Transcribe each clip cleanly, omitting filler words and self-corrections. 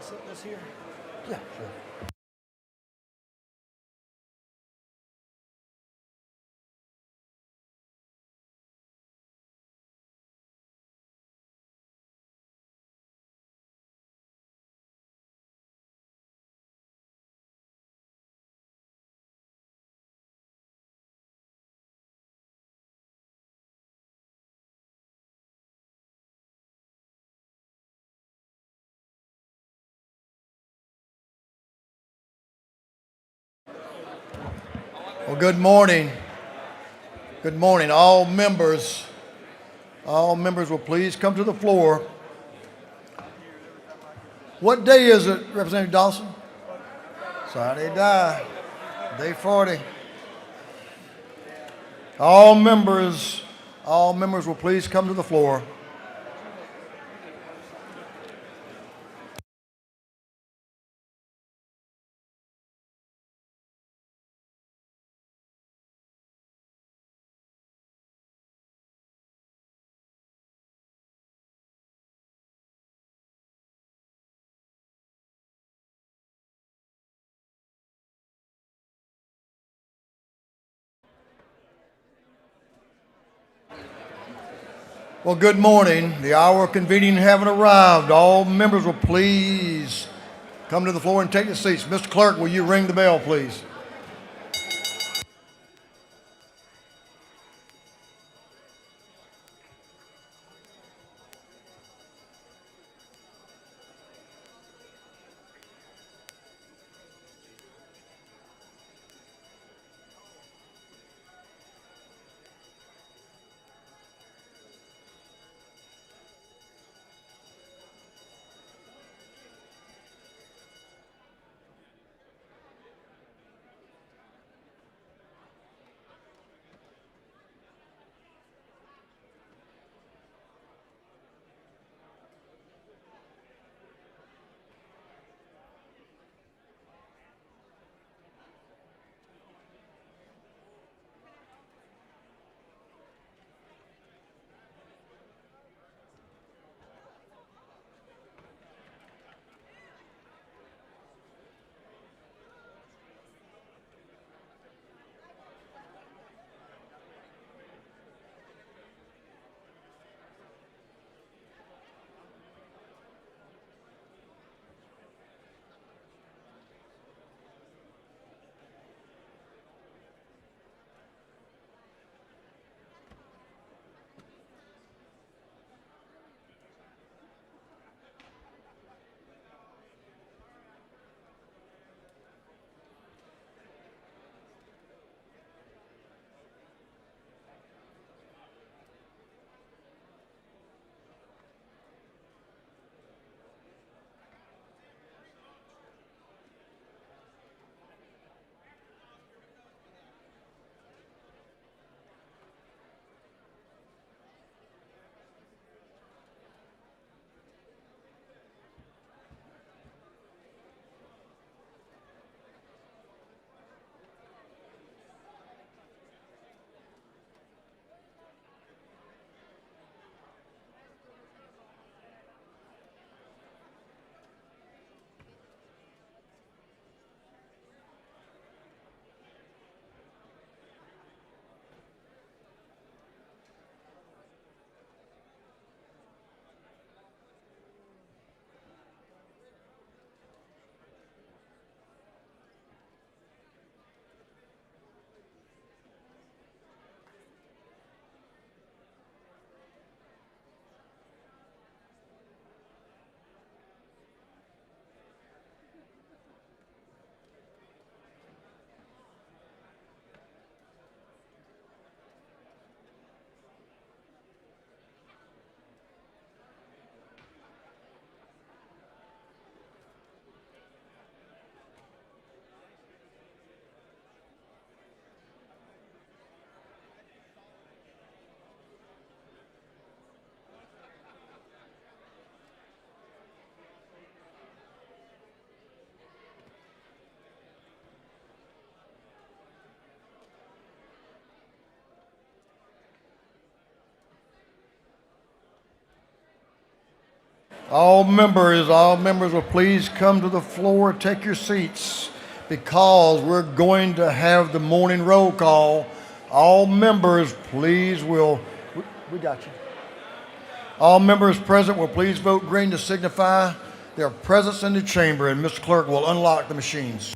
set this here? Yeah, sure. Well, good morning. Good morning. All members will please come to the floor. What day is it, Representative Dawson? Sine Die, day 40. All members will please come to the floor. Well, good morning. The hour of convening having arrived. All members will please come to the floor and take their seats. Mr. Clerk, will you ring the bell, please? All members will please come to the floor, take your seats, because we're going to have the morning roll call. All members, please we got you. All members present will please vote green to signify their presence in the chamber, and Mr. Clerk will unlock the machines.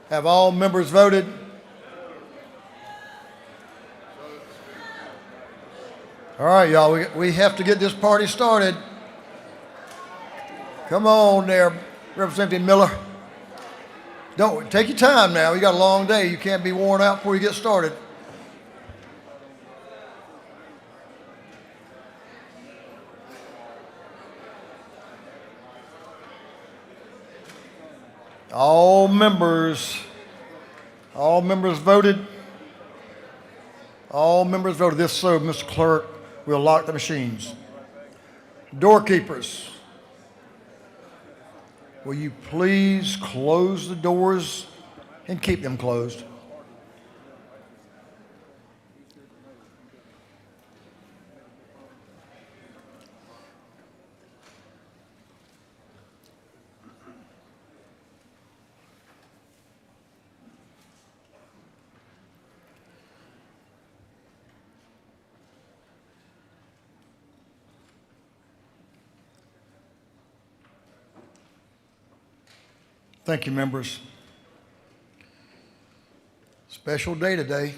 Have all members voted? All right, y'all, we have to get this party started. Come on there, Representative Miller. Don't take your time now. You got a long day. You can't be worn out before you get started. All members voted. All members voted. If so, Mr. Clerk, we'll lock the machines. Doorkeepers, will you please close the doors and keep them closed? Thank you, members. Special day today.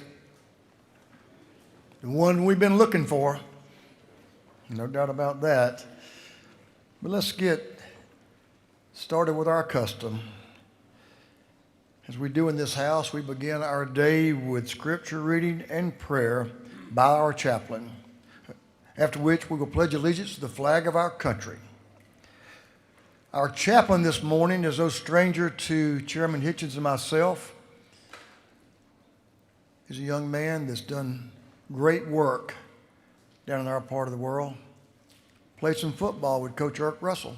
The one we've been looking for. No doubt about that. But let's get started with our custom. As we do in this house, we begin our day with scripture reading and prayer by our chaplain, after which we will pledge allegiance to the flag of our country. Our chaplain this morning is no stranger to Chairman Hitchens and myself. He's a young man that's done great work down in our part of the world. Played some football with Coach Irk Russell.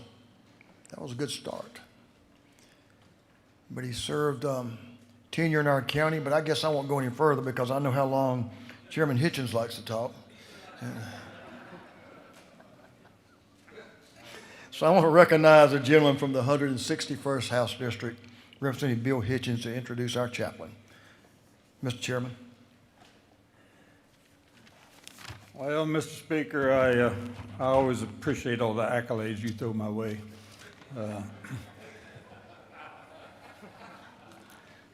That was a good start. But he served tenure in our county, but I guess I won't go any further because I know how long Chairman Hitchens likes to talk. So I want to recognize a gentleman from the 161st House District, Representative Bill Hitchens, to introduce our chaplain. Mr. Chairman. Well, Mr. Speaker, I always appreciate all the accolades you throw my way.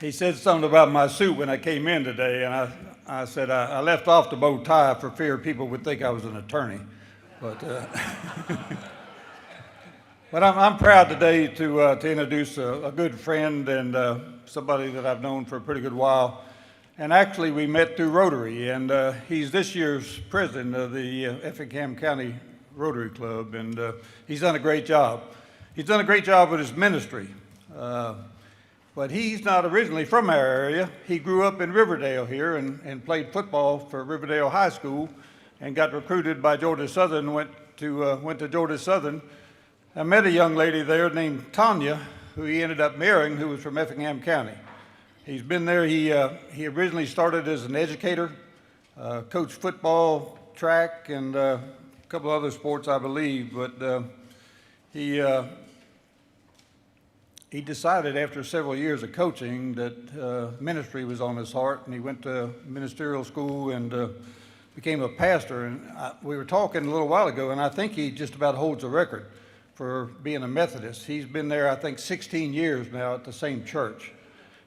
He said something about my suit when I came in today, and I said I left off the bow tie for fear people would think I was an attorney. But I'm proud today to introduce a good friend and somebody that I've known for a pretty good while. And actually, we met through Rotary, and he's this year's president of the Effingham County Rotary Club, and he's done a great job. He's done a great job with his ministry. But he's not originally from our area. He grew up in Riverdale here and played football for Riverdale High School and got recruited by Georgia Southern, went to Georgia Southern. I met a young lady there named Tanya, who he ended up marrying, who was from Effingham County. He's been there. He originally started as an educator, coached football, track, and a couple other sports, I believe. But he decided after several years of coaching that ministry was on his heart, and he went to ministerial school and became a pastor. And we were talking a little while ago, and I think he just about holds a record for being a Methodist. He's been there, I think, 16 years now at the same church.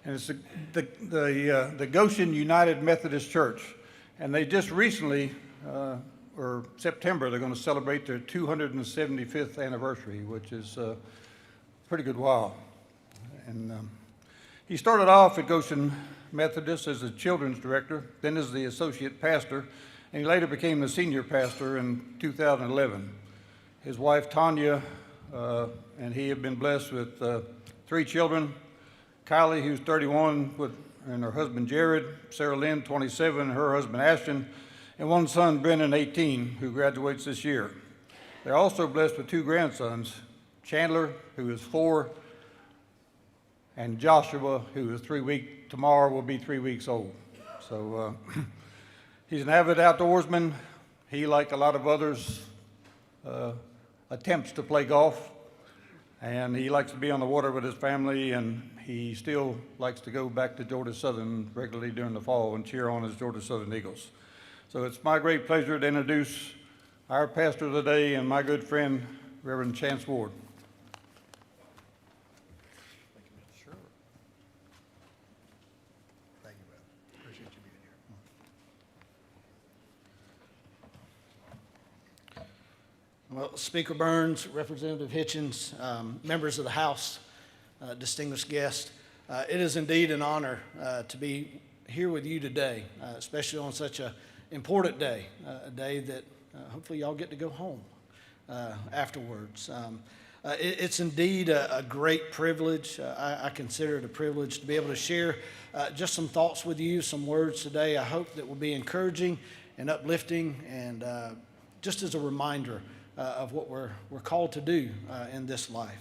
And it's the Goshen United Methodist Church. And they just recently, or September, they're going to celebrate their 275th anniversary, which is a pretty good while. And he started off at Goshen Methodist as a children's director, then as the associate pastor, and he later became the senior pastor in 2011. his wife Tanya, and he have been blessed with 3 children. Kylie, who's 31, and her husband Jared, Sarah Lynn, 27, and her husband Ashton, and 1 son, Brennan, 18, who graduates this year. They're also blessed with 2 grandsons, Chandler, who is 4, and Joshua, who is tomorrow will be 3 weeks old. So he's an avid outdoorsman. He, like a lot of others, attempts to play golf, and he likes to be on the water with his family, and he still likes to go back to Georgia Southern regularly during the fall and cheer on his Georgia Southern Eagles. So it's my great pleasure to introduce our pastor today and my good friend, Reverend Chance Ward. Sure. Thank you, brother. Appreciate you being here. Well, Speaker Burns, Representative Hitchens, members of the House, distinguished guests, it is indeed an honor to be here with you today, especially on such an important day, a day that hopefully y'all get to go home afterwards. It's indeed a great privilege. I consider it a privilege to be able to share just some thoughts with you, some words today. I hope that will be encouraging and uplifting, and just as a reminder of what we're called to do in this life.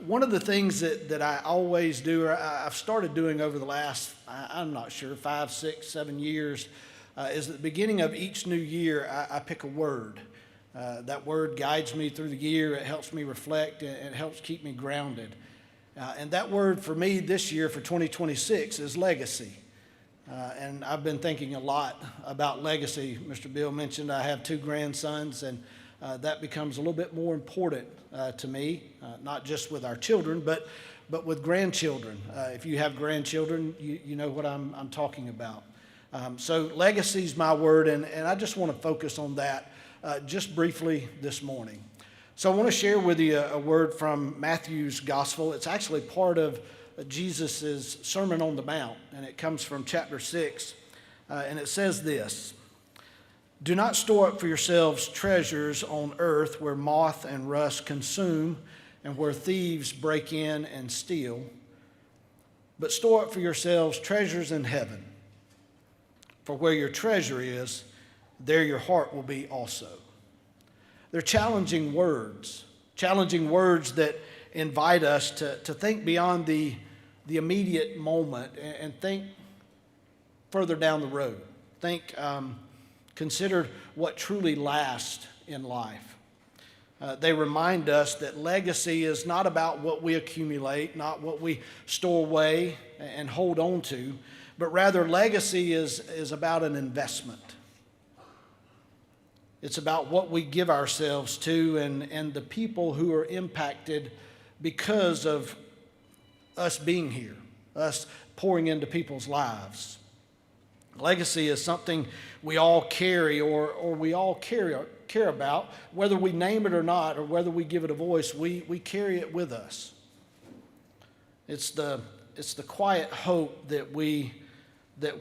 One of the things that I always do, or I've started doing over the last, I'm not sure, 5, 6, 7 years, is at the beginning of each new year, I pick a word. That word guides me through the year. It helps me reflect, and it helps keep me grounded. And that word for me this year, for 2026, is legacy. And I've been thinking a lot about legacy. Mr. Bill mentioned I have 2 grandsons, and that becomes a little bit more important to me, not just with our children, but with grandchildren. If you have grandchildren, you know what I'm talking about. So legacy is my word, and I just want to focus on that just briefly this morning. So I want to share with you a word from Matthew's Gospel. It's actually part of Jesus' Sermon on the Mount, and it comes from chapter 6, and it says this: "Do not store up for yourselves treasures on earth where moth and rust consume and where thieves break in and steal, but store up for yourselves treasures in heaven. For where your treasure is, there your heart will be also." They're challenging words that invite us to think beyond the immediate moment and think further down the road. Consider what truly lasts in life. They remind us that legacy is not about what we accumulate, not what we store away and hold on to, but rather legacy is about an investment. It's about what we give ourselves to and the people who are impacted because of us being here, us pouring into people's lives. Legacy is something we all carry or we all care about, whether we name it or not, or whether we give it a voice, we carry it with us. It's the quiet hope that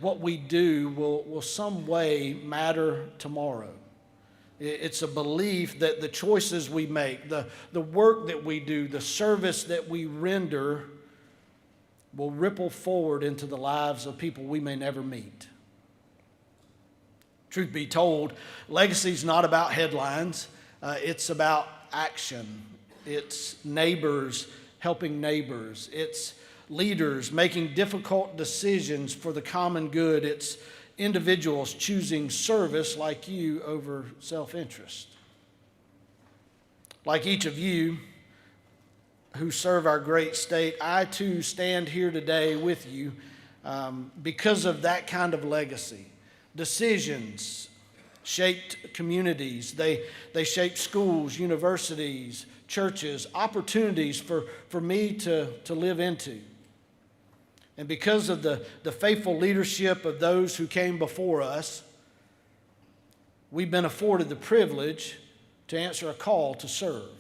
what we do will some way matter tomorrow. It's a belief that the choices we make, the work that we do, the service that we render will ripple forward into the lives of people we may never meet. Truth be told, legacy is not about headlines. It's about action. It's neighbors helping neighbors. It's leaders making difficult decisions for the common good. It's individuals choosing service like you over self-interest. Like each of you who serve our great state, I too stand here today with you because of that kind of legacy. Decisions shaped communities. They shaped schools, universities, churches, opportunities for me to live into. And because of the faithful leadership of those who came before us, we've been afforded the privilege to answer a call to serve.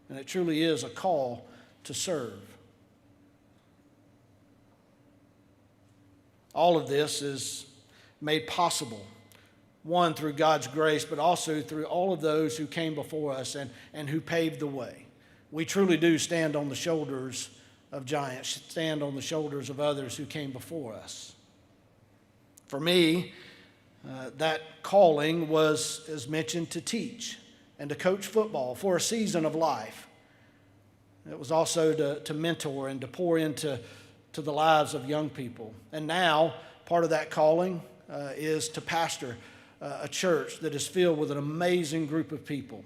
And it truly is a call to serve. All of this is made possible one, through God's grace, but also through all of those who came before us and who paved the way. We truly do stand on the shoulders of giants, stand on the shoulders of others who came before us. For me, that calling was, as mentioned, to teach and to coach football for a season of life. It was also to mentor and to pour into the lives of young people. And now, part of that calling is to pastor a church that is filled with an amazing group of people.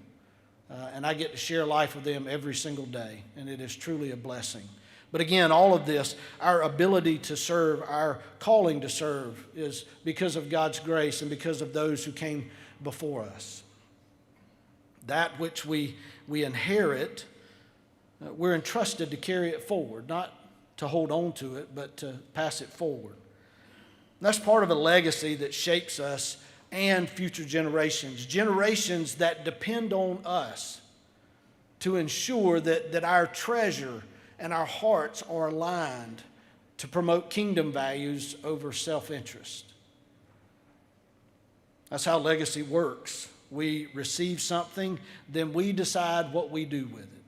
And I get to share life with them every single day, and it is truly a blessing. But again, all of this, our ability to serve, our calling to serve, is because of God's grace and because of those who came before us. That which we inherit, we're entrusted to carry it forward, not to hold on to it, but to pass it forward. And that's part of a legacy that shapes us and future generations that depend on us to ensure that our treasure and our hearts are aligned to promote kingdom values over self-interest. That's how legacy works. We receive something, then we decide what we do with it.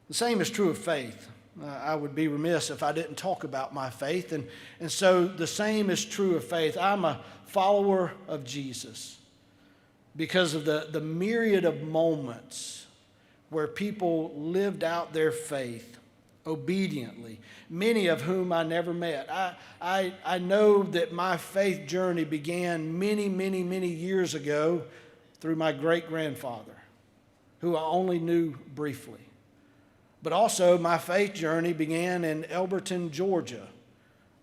The same is true of faith. I would be remiss if I didn't talk about my faith. And so the same is true of faith. I'm a follower of Jesus because of the myriad of moments where people lived out their faith obediently, many of whom I never met. I know that my faith journey began many years ago through my great-grandfather, who I only knew briefly. But also my faith journey began in Elberton, Georgia,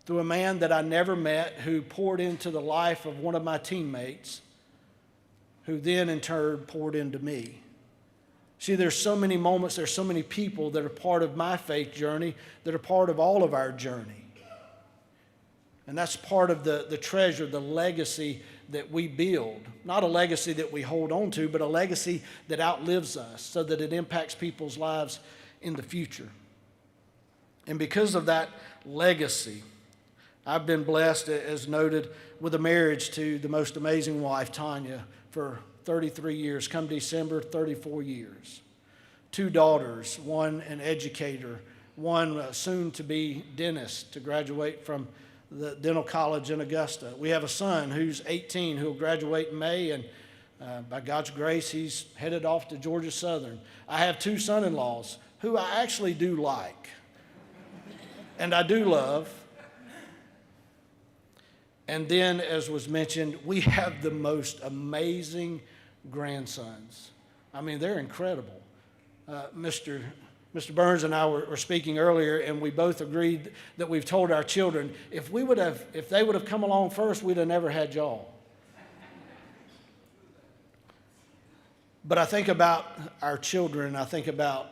through a man that I never met who poured into the life of one of my teammates, who then in turn poured into me. See, there's so many moments, there's so many people that are part of my faith journey, that are part of all of our journey. And that's part of the treasure, the legacy that we build. Not a legacy that we hold on to, but a legacy that outlives us so that it impacts people's lives in the future. And because of that legacy, I've been blessed, as noted, with a marriage to the most amazing wife, Tanya, for 33 years. Come December, 34 years. 2 daughters, one an educator, one soon to be dentist to graduate from the dental college in Augusta. We have a son who's 18 who will graduate in May, and by God's grace, he's headed off to Georgia Southern. I have 2 son-in-laws who I actually do like and I do love. And then, as was mentioned, we have the most amazing grandsons. I mean, they're incredible. Mr. Burns and I were speaking earlier, and we both agreed that we've told our children, if they would have come along first, we'd have never had y'all. But I think about our children, I think about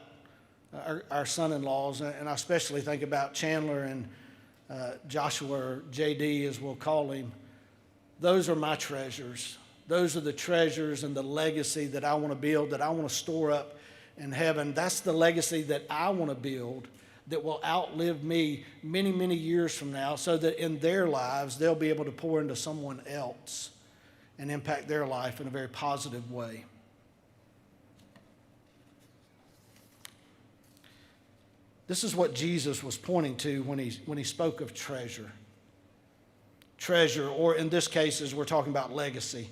our son-in-laws, and I especially think about Chandler and Joshua, or JD as we'll call him. Those are my treasures. Those are the treasures and the legacy that I want to build, that I want to store up in heaven. That's the legacy that I want to build that will outlive me many years from now, so that in their lives they'll be able to pour into someone else and impact their life in a very positive way. This is what Jesus was pointing to when he spoke of treasure. Treasure, or in this case, as we're talking about legacy,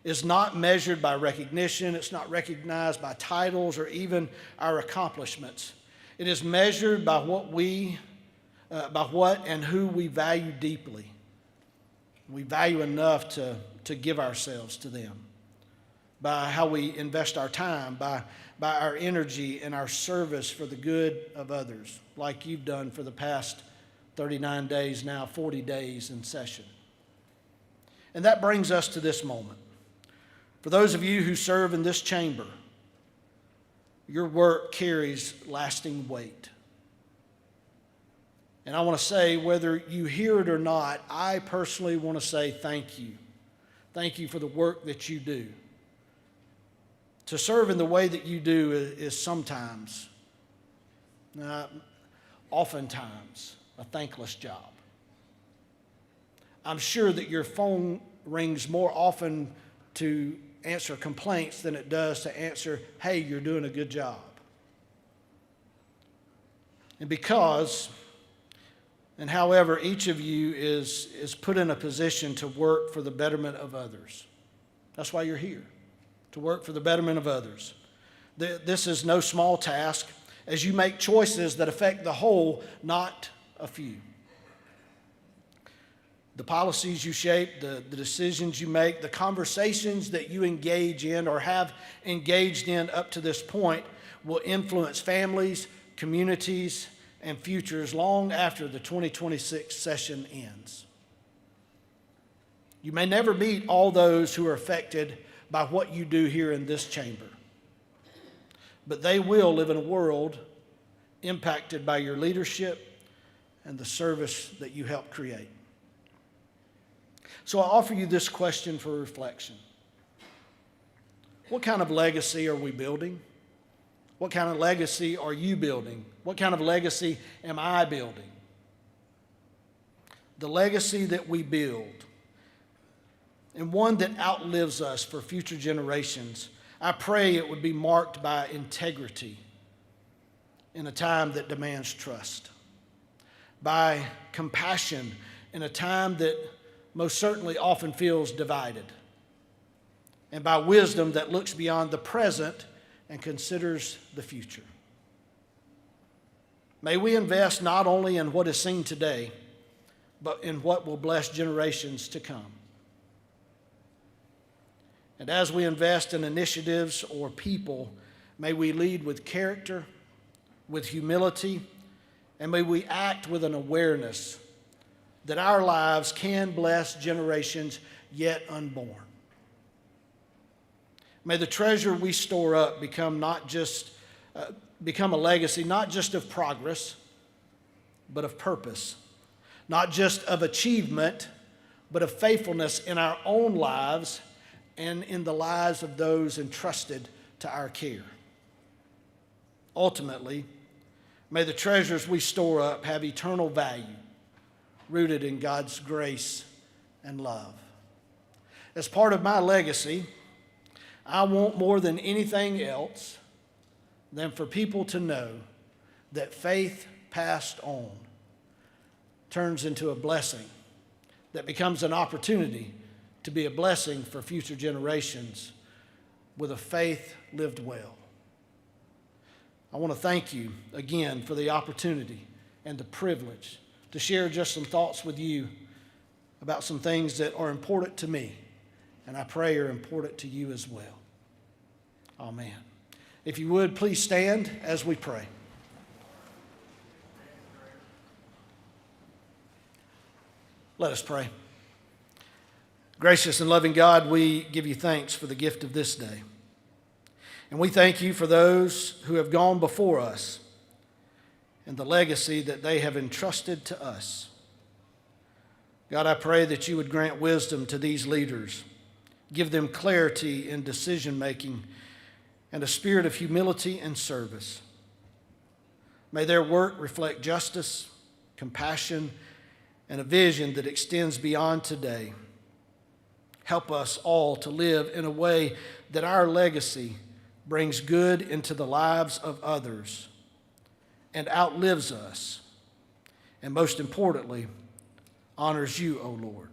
is not measured by recognition. It's not recognized by titles or even our accomplishments. It is measured by what and who we value deeply. We value enough to give ourselves to them. By how we invest our time, by our energy and our service for the good of others, like you've done for the past 39 days now, 40 days in session. And that brings us to this moment. For those of you who serve in this chamber, your work carries lasting weight. And I want to say, whether you hear it or not, I personally want to say thank you. Thank you for the work that you do. To serve in the way that you do is sometimes, oftentimes, a thankless job. I'm sure that your phone rings more often to answer complaints than it does to answer, hey, you're doing a good job. And because, and however, each of you is put in a position to work for the betterment of others. That's why you're here, to work for the betterment of others. This is no small task as you make choices that affect the whole, not a few. The policies you shape, the decisions you make, the conversations that you engage in or have engaged in up to this point will influence families, communities, and futures long after the 2026 session ends. You may never meet all those who are affected by what you do here in this chamber, but they will live in a world impacted by your leadership and the service that you help create. So I offer you this question for reflection. What kind of legacy are we building? What kind of legacy are you building? What kind of legacy am I building? The legacy that we build, and one that outlives us for future generations, I pray it would be marked by integrity in a time that demands trust, by compassion in a time that most certainly often feels divided, and by wisdom that looks beyond the present and considers the future. May we invest not only in what is seen today, but in what will bless generations to come. And as we invest in initiatives or people, may we lead with character, with humility, and may we act with an awareness that our lives can bless generations yet unborn. May the treasure we store up become a legacy not just of progress, but of purpose, not just of achievement, but of faithfulness in our own lives and in the lives of those entrusted to our care. Ultimately, may the treasures we store up have eternal value, rooted in God's grace and love. As part of my legacy, I want more than anything else than for people to know that faith passed on turns into a blessing that becomes an opportunity to be a blessing for future generations with a faith lived well. I want to thank you again for the opportunity and the privilege to share just some thoughts with you about some things that are important to me, and I pray are important to you as well. Amen. If you would, please stand as we pray. Let us pray. Gracious and loving God, we give you thanks for the gift of this day. And we thank you for those who have gone before us and the legacy that they have entrusted to us. God, I pray that you would grant wisdom to these leaders, give them clarity in decision-making and a spirit of humility and service. May their work reflect justice, compassion, and a vision that extends beyond today. Help us all to live in a way that our legacy brings good into the lives of others and outlives us, and most importantly, honors you, O Lord.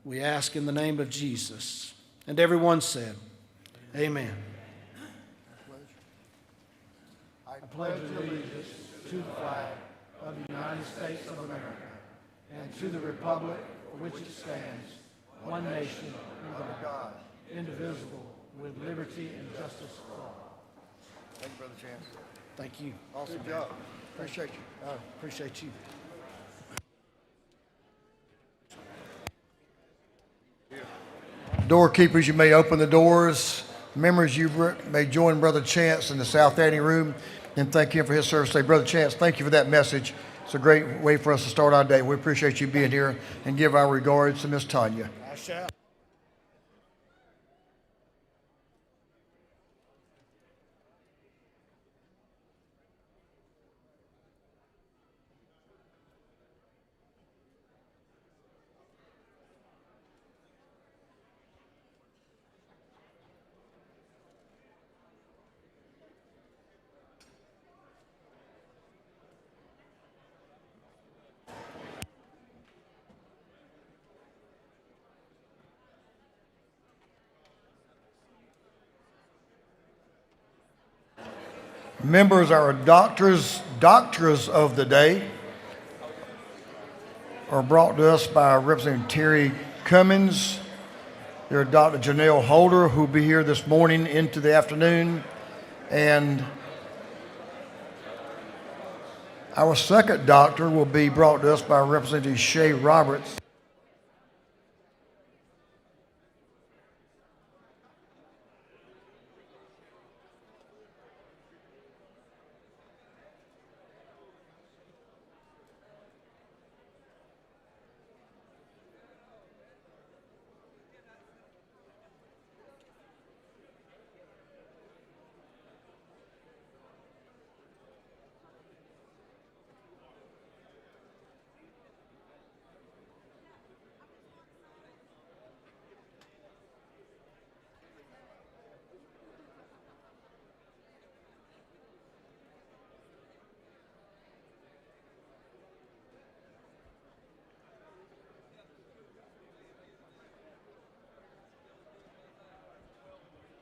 We ask in the name of Jesus. And everyone said, Amen. I pledge allegiance to the flag of the United States of America and to the republic for which it stands, one nation, under God, indivisible, with liberty and justice for all. Thank you, Brother Chance. Thank you. Awesome job. Appreciate you. Appreciate you. Doorkeepers, you may open the doors. Members, you may join Brother Chance in the South Annie room and thank him for his service today. Brother Chance, thank you for that message. It's a great way for us to start our day. We appreciate you being here and give our regards to Miss Tanya. I shall. Members, our doctors of the day are brought to us by Representative Terry Cummins. They're Dr. Janelle Holder, who will be here this morning into the afternoon. And our second doctor will be brought to us by Representative Shay Roberts.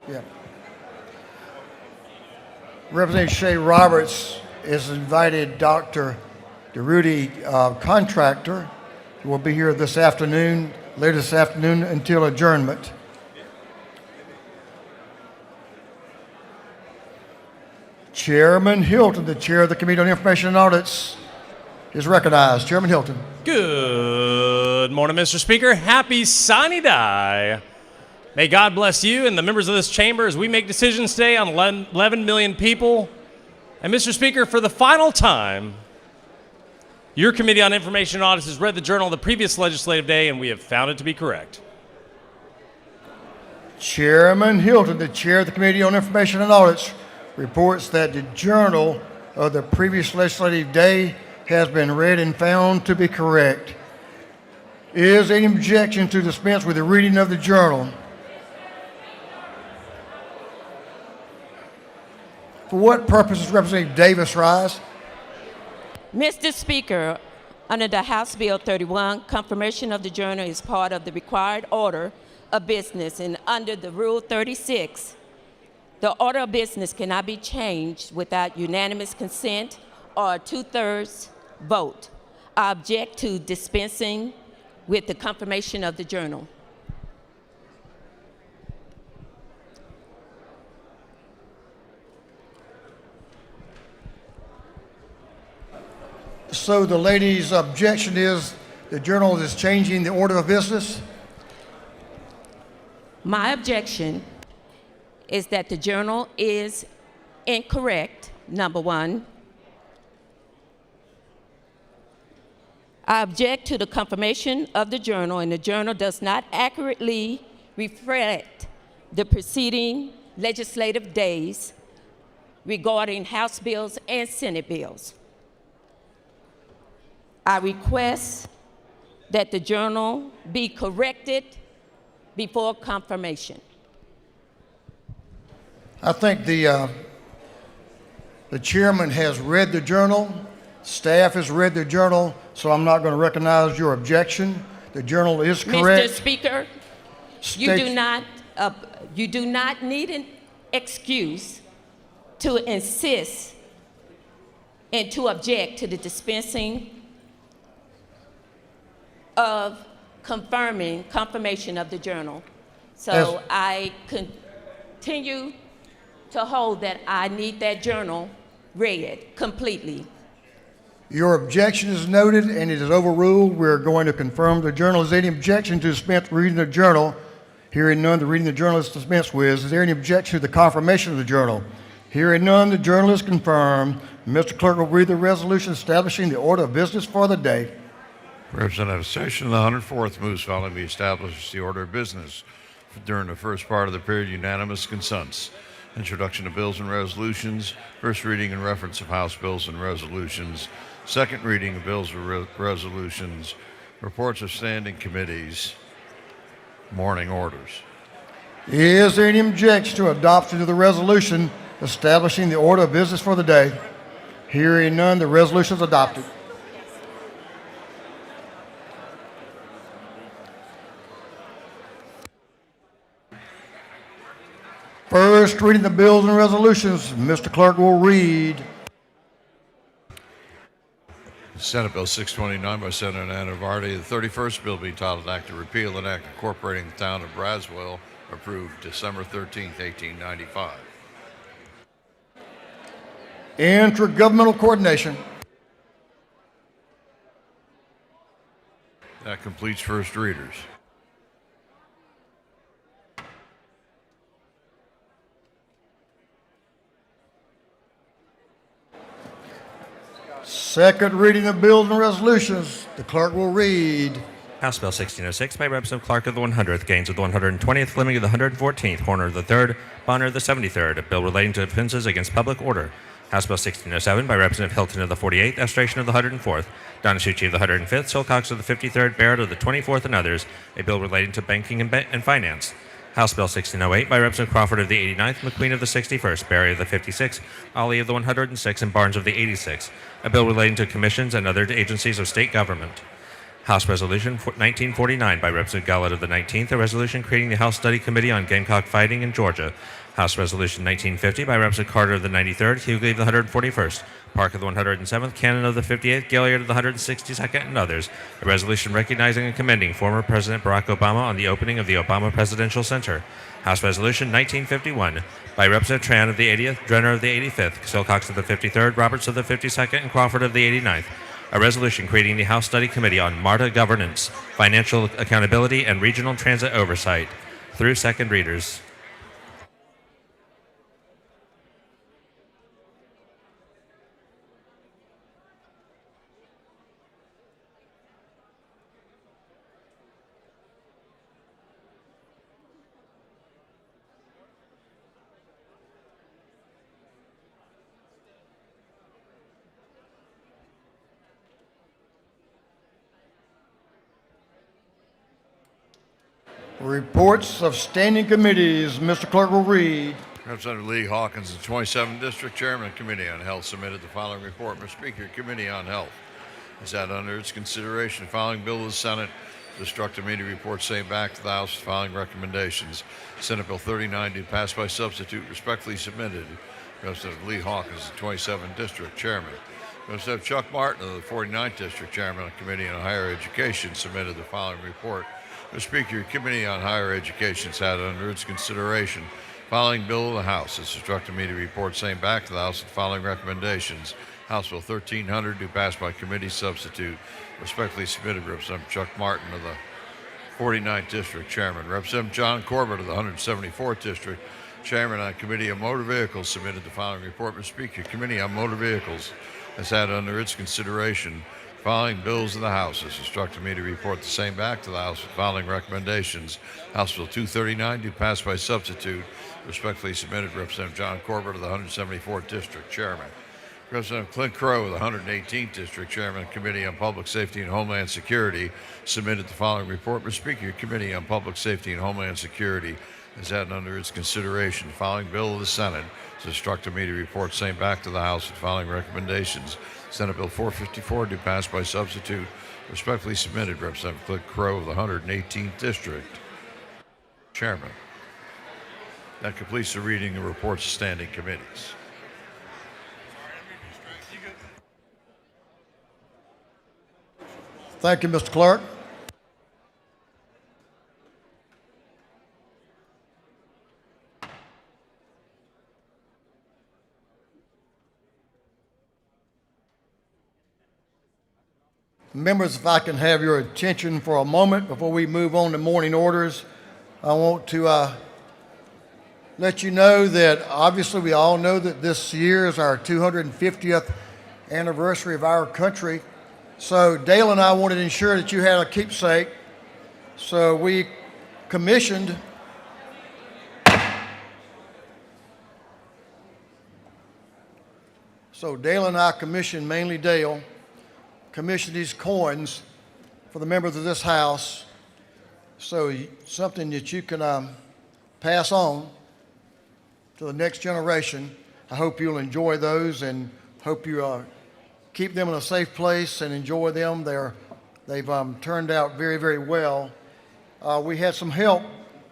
Yeah. Representative Shay Roberts has invited Dr. DeRudy Contractor, who will be here later this afternoon until adjournment. Chairman Hilton, the chair of the Committee on Information and Audits, is recognized. Chairman Hilton. Good morning, Mr. Speaker. Happy Sine Die. May God bless you and the members of this chamber as we make decisions today on 11 million people. And Mr. Speaker, for the final time, your Committee on Information and Audits has read the journal of the previous legislative day, and we have found it to be correct. Chairman Hilton, the chair of the Committee on Information and Audits, reports that the journal of the previous legislative day has been read and found to be correct. Is any objection to dispense with the reading of the journal? For what purpose does Representative Davis rise? Mr. Speaker, under the House Bill 31, confirmation of the journal is part of the required order of business, and under the Rule 36, the order of business cannot be changed without unanimous consent or a two-thirds vote. I object to dispensing with the confirmation of the journal. So the lady's objection is the journal is changing the order of business? My objection is that the journal is incorrect, number one. I object to the confirmation of the journal, and the journal does not accurately reflect the preceding legislative days regarding House bills and Senate bills. I request that the journal be corrected before confirmation. I think the chairman has read the journal, staff has read the journal, so I'm not going to recognize your objection. The journal is correct. Mr. Speaker, you do not need an excuse to insist and to object to the dispensing of confirmation of the journal. So I continue to hold that I need that journal read completely. Your objection is noted and it is overruled. We're going to confirm the journal. Is there any objection to dispense reading the journal? Hearing none, the reading of the journal is dispensed with. Is there any objection to the confirmation of the journal? Hearing none, the journal is confirmed. Mr. Clerk will read the resolution establishing the order of business for the day. Representative Session, the 104th moves following be established the order of business during the first part of the period, unanimous consents. Introduction of bills and resolutions, first reading and reference of House bills and resolutions, second reading of bills and resolutions, reports of standing committees, morning orders. Is there any objection to adoption of the resolution establishing the order of business for the day? Hearing none, the resolution is adopted. First reading the bills and resolutions. Mr. Clerk will read. Senate Bill 629 by Senator Anna Vardy, the 31st bill being titled Act to Repeal an Act incorporating the town of Braswell, approved December 13th, 1895. Intergovernmental coordination. That completes first readers. Second reading of bills and resolutions. The clerk will read. House Bill 1606 by Representative Clark of the 100th, Gaines of the 120th, Fleming of the 114th, Horner of the 3rd, Bonner of the 73rd, a bill relating to offenses against public order. House Bill 1607 by Representative Hilton of the 48th, Estration of the 104th, Donasucci of the 105th, Silcox of the 53rd, Barrett of the 24th, and others, a bill relating to banking and finance. House Bill 1608 by Representative Crawford of the 89th, McQueen of the 61st, Barry of the 56th, Ollie of the 106th, and Barnes of the 86th, a bill relating to commissions and other agencies of state government. House Resolution 1949 by Representative Gallant of the 19th, a resolution creating the House Study Committee on Gamecock Fighting in Georgia. House Resolution 1950 by Representative Carter of the 93rd, Hughley of the 141st, Park of the 107th, Cannon of the 58th, Gilliard of the 162nd, and others, a resolution recognizing and commending former President Barack Obama on the opening of the Obama Presidential Center. House Resolution 1951 by Representative Tran of the 80th, Drenner of the 85th, Silcox of the 53rd, Roberts of the 52nd, and Crawford of the 89th, a resolution creating the House Study Committee on MARTA governance, financial accountability, and regional transit oversight. Through second readers. Reports of standing committees. Mr. Clerk will read. Representative Lee Hawkins, the 27th District Chairman, Committee on Health, submitted the following report. Mr. Speaker, Committee on Health has had under its consideration the following bill of the Senate. The instructed me to report same back to the House with the following recommendations. Senate Bill 39 to pass by substitute, respectfully submitted. Representative Lee Hawkins, the 27th District Chairman. Representative Chuck Martin of the 49th District Chairman of the Committee on Higher Education, submitted the following report. Mr. Speaker, Committee on Higher Education has had under its consideration following bill of the House. It's instructed me to report same back to the House with the following recommendations. House Bill 1300 to pass by committee substitute. Respectfully submitted, Representative Chuck Martin of the 49th District Chairman. Representative John Corbett of the 174th District Chairman on Committee on Motor Vehicles submitted the following report. Mr. Speaker, Committee on Motor Vehicles has had under its consideration following bills of the House. It's instructed me to report the same back to the House with the following recommendations. House Bill 239 to pass by substitute. Respectfully submitted, Representative John Corbett of the 174th District Chairman. Representative Clint Crow of the 118th District Chairman of the Committee on Public Safety and Homeland Security submitted the following report. Mr. Speaker, Committee on Public Safety and Homeland Security has had under its consideration the following bill of the Senate. It's instructed me to report same back to the House with the following recommendations. Senate Bill 454 to pass by substitute. Respectfully submitted, Representative Clint Crow of the 118th District Chairman. That completes the reading of reports of standing committees. Thank you, Mr. Clerk. Members, if I can have your attention for a moment before we move on to morning orders, I want to let you know that obviously we all know that this year is our 250th anniversary of our country. So Dale and I wanted to ensure that you had a keepsake. So we commissioned mainly Dale, commissioned these coins for the members of this house. So something that you can pass on to the next generation. I hope you'll enjoy those and hope you keep them in a safe place and enjoy them. They've turned out very, very well. We had some help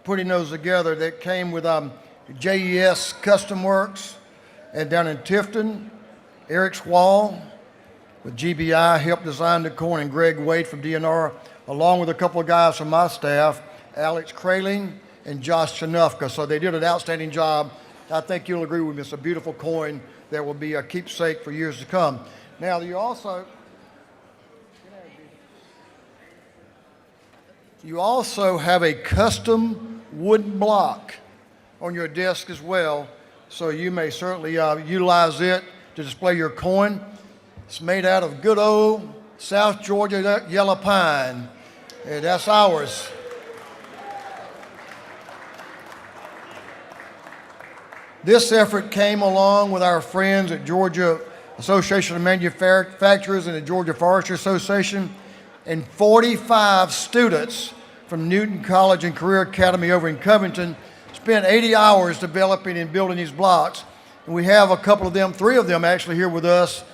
putting those together that came with JES Custom Works, and down in Tifton, Eric Swall with GBI helped design the coin, and Greg Wade from DNR, along with a couple of guys from my staff, Alex Kraling and Josh Chanufka. So they did an outstanding job. I think you'll agree with me. It's a beautiful coin that will be a keepsake for years to come. Now, you also have a custom wooden block on your desk as well, so you may certainly utilize it to display your coin. It's made out of good old South Georgia yellow pine, and that's ours. This effort came along with our friends at Georgia Association of Manufacturers and the Georgia Forestry Association, and 45 students from Newton College and Career Academy over in Covington spent 80 hours developing and building these blocks. And we have a couple of them, 3 of them actually here with us,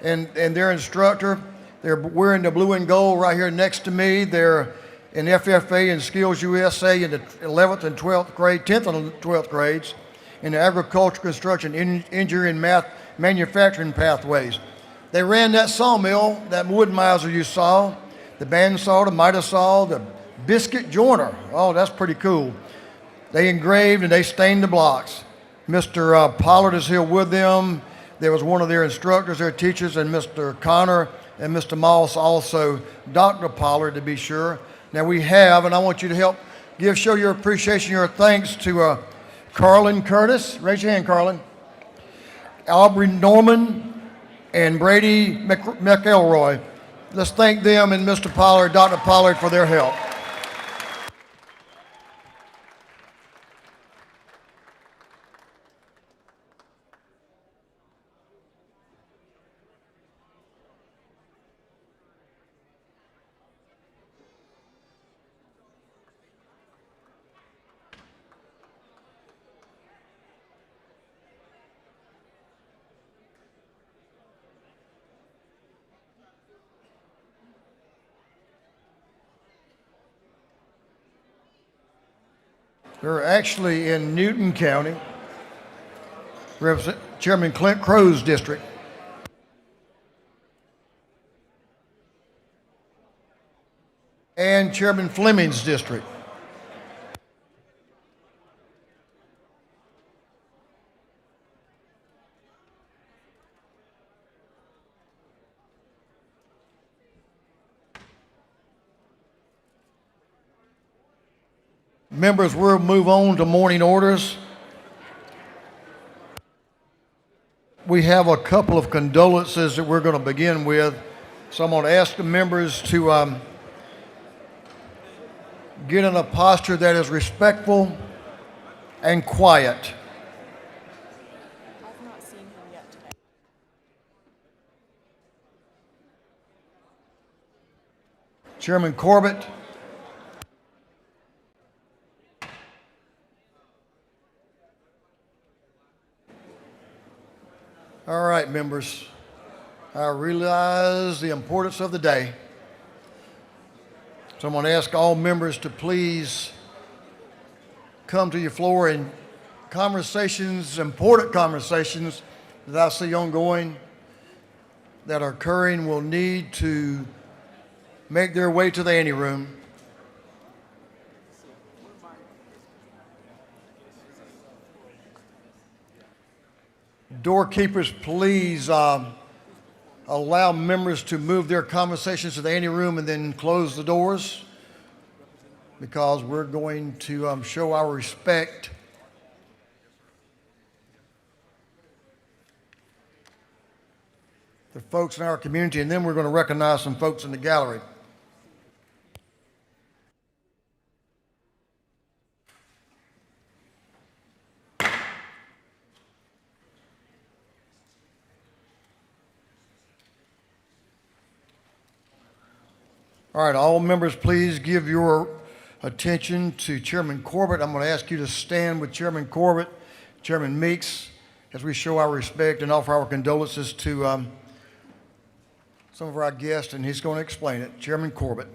and their instructor. They're wearing the blue and gold right here next to me. They're in FFA and Skills USA in the 11th and 12th grade, 10th and 12th grades, in the agriculture, construction, engineering, math, manufacturing pathways. They ran that sawmill, that wood miser you saw, the bandsaw, the miter saw, the biscuit joiner. Oh, that's pretty cool. They engraved and they stained the blocks. Mr. Pollard is here with them. There was one of their instructors, their teachers, and Mr. Connor and Mr. Moss also, Dr. Pollard to be sure. Now we have, and I want you to help show your appreciation, your thanks to Carlin Curtis. Raise your hand, Carlin. Aubrey Norman and Brady McElroy. Let's thank them and Mr. Pollard, Dr. Pollard, for their help. They're actually in Newton County, represent Chairman Clint Crow's district. And Chairman Fleming's district. Members, we'll move on to morning orders. We have a couple of condolences that we're going to begin with. So I'm going to ask the members to get in a posture that is respectful and quiet. I've not seen him yet today. Chairman Corbett. All right, members, I realize the importance of the day. So I'm going to ask all members to please come to your floor, and conversations, important conversations that I see ongoing that are occurring will need to make their way to the anteroom. Doorkeepers, please allow members to move their conversations to the anteroom and then close the doors, because we're going to show our respect to folks in our community, and then we're going to recognize some folks in the gallery. All right, all members, please give your attention to Chairman Corbett. I'm going to ask you to stand with Chairman Corbett, Chairman Meeks, as we show our respect and offer our condolences to some of our guests, and he's going to explain it. Chairman Corbett.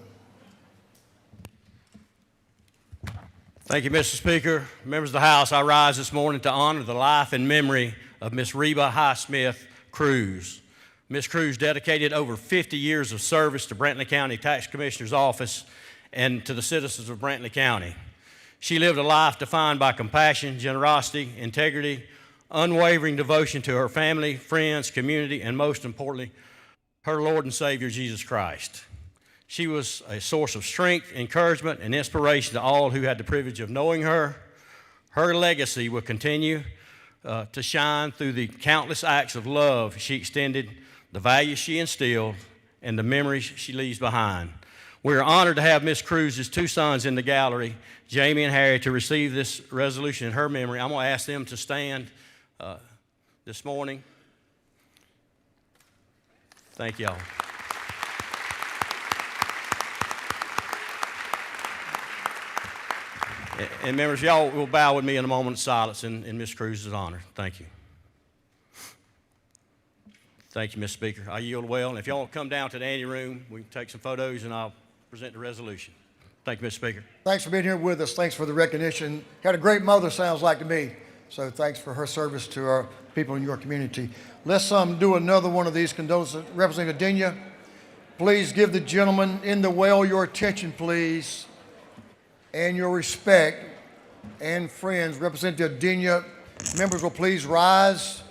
Thank you, Mr. Speaker. Members of the House, I rise this morning to honor the life and memory of Miss Reba Highsmith Cruz. Miss Cruz dedicated over 50 years of service to Brantley County Tax Commissioner's Office and to the citizens of Brantley County. She lived a life defined by compassion, generosity, integrity, unwavering devotion to her family, friends, community, and most importantly, her Lord and Savior, Jesus Christ. She was a source of strength, encouragement, and inspiration to all who had the privilege of knowing her. Her legacy will continue to shine through the countless acts of love she extended, the values she instilled, and the memories she leaves behind. We are honored to have Miss Cruz's two sons in the gallery, Jamie and Harry, to receive this resolution in her memory. I'm going to ask them to stand this morning. Thank y'all. And members, y'all will bow with me in a moment of silence in Ms. Cruz's honor. Thank you. Thank you, Mr. Speaker. I yield well. And if y'all want to come down to the ante room, we can take some photos and I'll present the resolution. Thank you, Mr. Speaker. Thanks for being here with us. Thanks for the recognition. Had a great mother, sounds like to me. So thanks for her service to our people in your community. Let's do another one of these condolences. Representative Denia, please give the gentleman in the well your attention, please, and your respect. And friends, Representative Denia, members will please rise.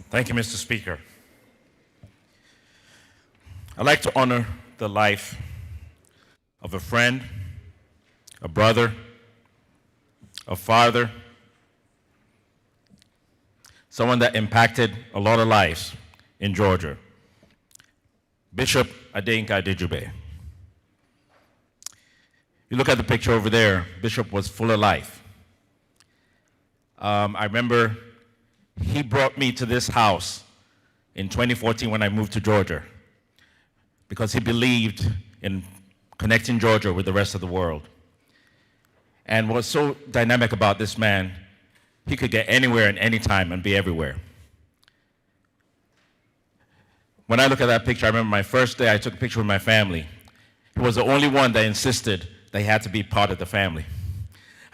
Thank you, Mr. Speaker. I'd like to honor the life of a friend, a brother, a father, someone that impacted a lot of lives in Georgia, Bishop Adeyinka Adejube. You look at the picture over there, Bishop was full of life. I remember he brought me to this house in 2014 when I moved to Georgia because he believed in connecting Georgia with the rest of the world. And what's so dynamic about this man, he could get anywhere and anytime and be everywhere. When I look at that picture, I remember my first day I took a picture with my family. He was the only one that insisted that he had to be part of the family.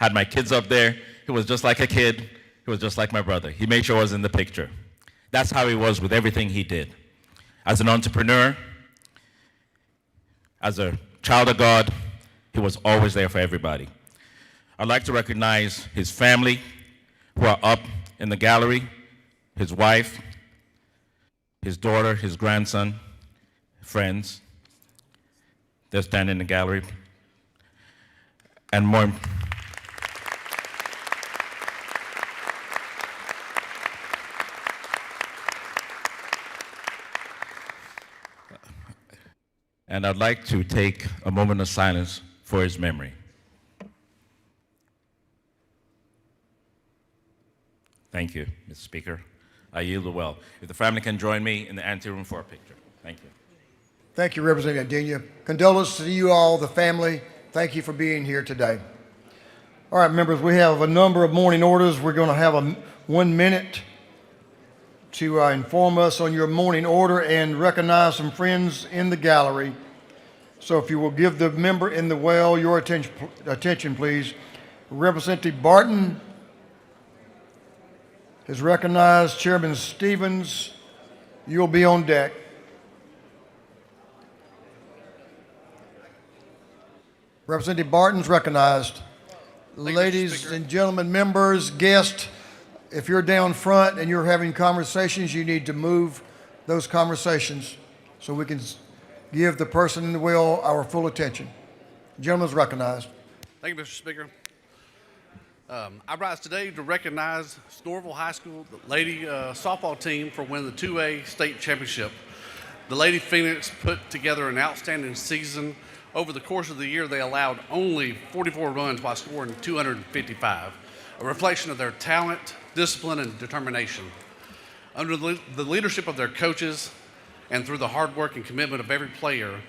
I had my kids up there. He was just like a kid. He was just like my brother. He made sure I was in the picture. That's how he was with everything he did. As an entrepreneur, as a child of God, he was always there for everybody. I'd like to recognize his family who are up in the gallery, his wife, his daughter, his grandson, friends. They're standing in the gallery. And more, and I'd like to take a moment of silence for his memory. Thank you, Mr. Speaker. I yield the well. If the family can join me in the anteroom for a picture. Thank you. Thank you, Representative Denia. Condolences to you all, the family. Thank you for being here today. All right, members, we have a number of morning orders. We're going to have 1 minute to inform us on your morning order and recognize some friends in the gallery. So if you will give the member in the well your attention, please. Representative Barton is recognized. Chairman Stevens, you'll be on deck. Representative Barton's recognized. Ladies and gentlemen, members, guests, if you're down front and you're having conversations, you need to move those conversations so we can give the person in the well our full attention. Gentleman's recognized. Thank you, Mr. Speaker. I rise today to recognize Snorville High School, the lady softball team for winning the 2A state championship. The Lady Phoenix put together an outstanding season. Over the course of the year, they allowed only 44 runs while scoring 255, a reflection of their talent, discipline, and determination. Under the leadership of their coaches and through the hard work and commitment of every player,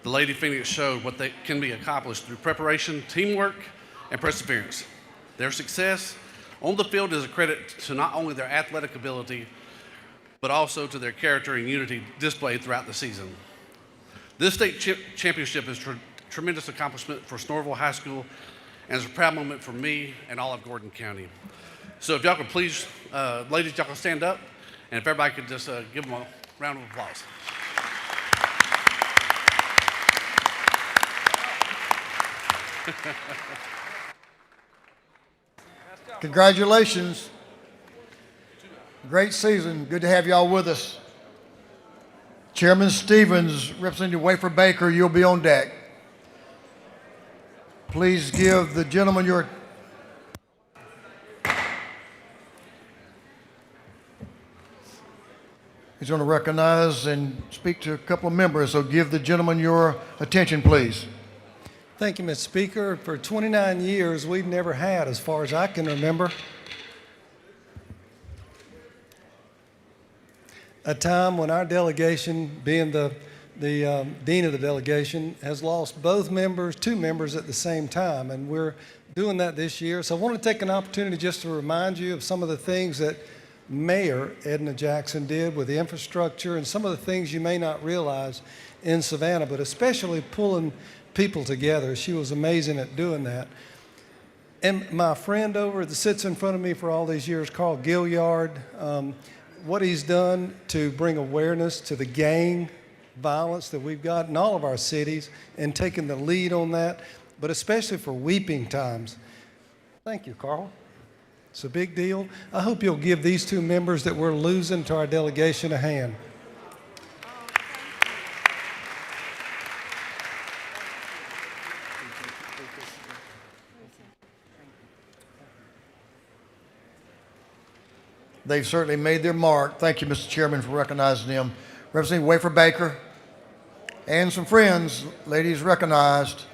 the Lady Phoenix showed what they can be accomplished through preparation, teamwork, and perseverance. Their success on the field is a credit to not only their athletic ability, but also to their character and unity displayed throughout the season. This state championship is a tremendous accomplishment for Snorville High School and is a proud moment for me and all of Gordon County. So if y'all could please, ladies, y'all can stand up, and if everybody could just give them a round of applause. Congratulations. Great season. Good to have y'all with us. Chairman Stevens, Representative Wafer Baker, you'll be on deck. Please give the gentleman your... He's going to recognize and speak to a couple of members, so give the gentleman your attention, please. Thank you, Mr. Speaker. For 29 years, we've never had, as far as I can remember, a time when our delegation, being the dean of the delegation, has lost both members, two members at the same time, and we're doing that this year. So I want to take an opportunity just to remind you of some of the things that Mayor Edna Jackson did with the infrastructure and some of the things you may not realize in Savannah, but especially pulling people together. She was amazing at doing that. And my friend over that sits in front of me for all these years, Carl Gilliard, what he's done to bring awareness to the gang violence that we've got in all of our cities and taking the lead on that, but especially for weeping times. Thank you, Carl. It's a big deal. I hope you'll give these two members that we're losing to our delegation a hand. They've certainly made their mark. Thank you, Mr. Chairman, for recognizing them. Representative Wafer Baker and some friends, ladies recognized.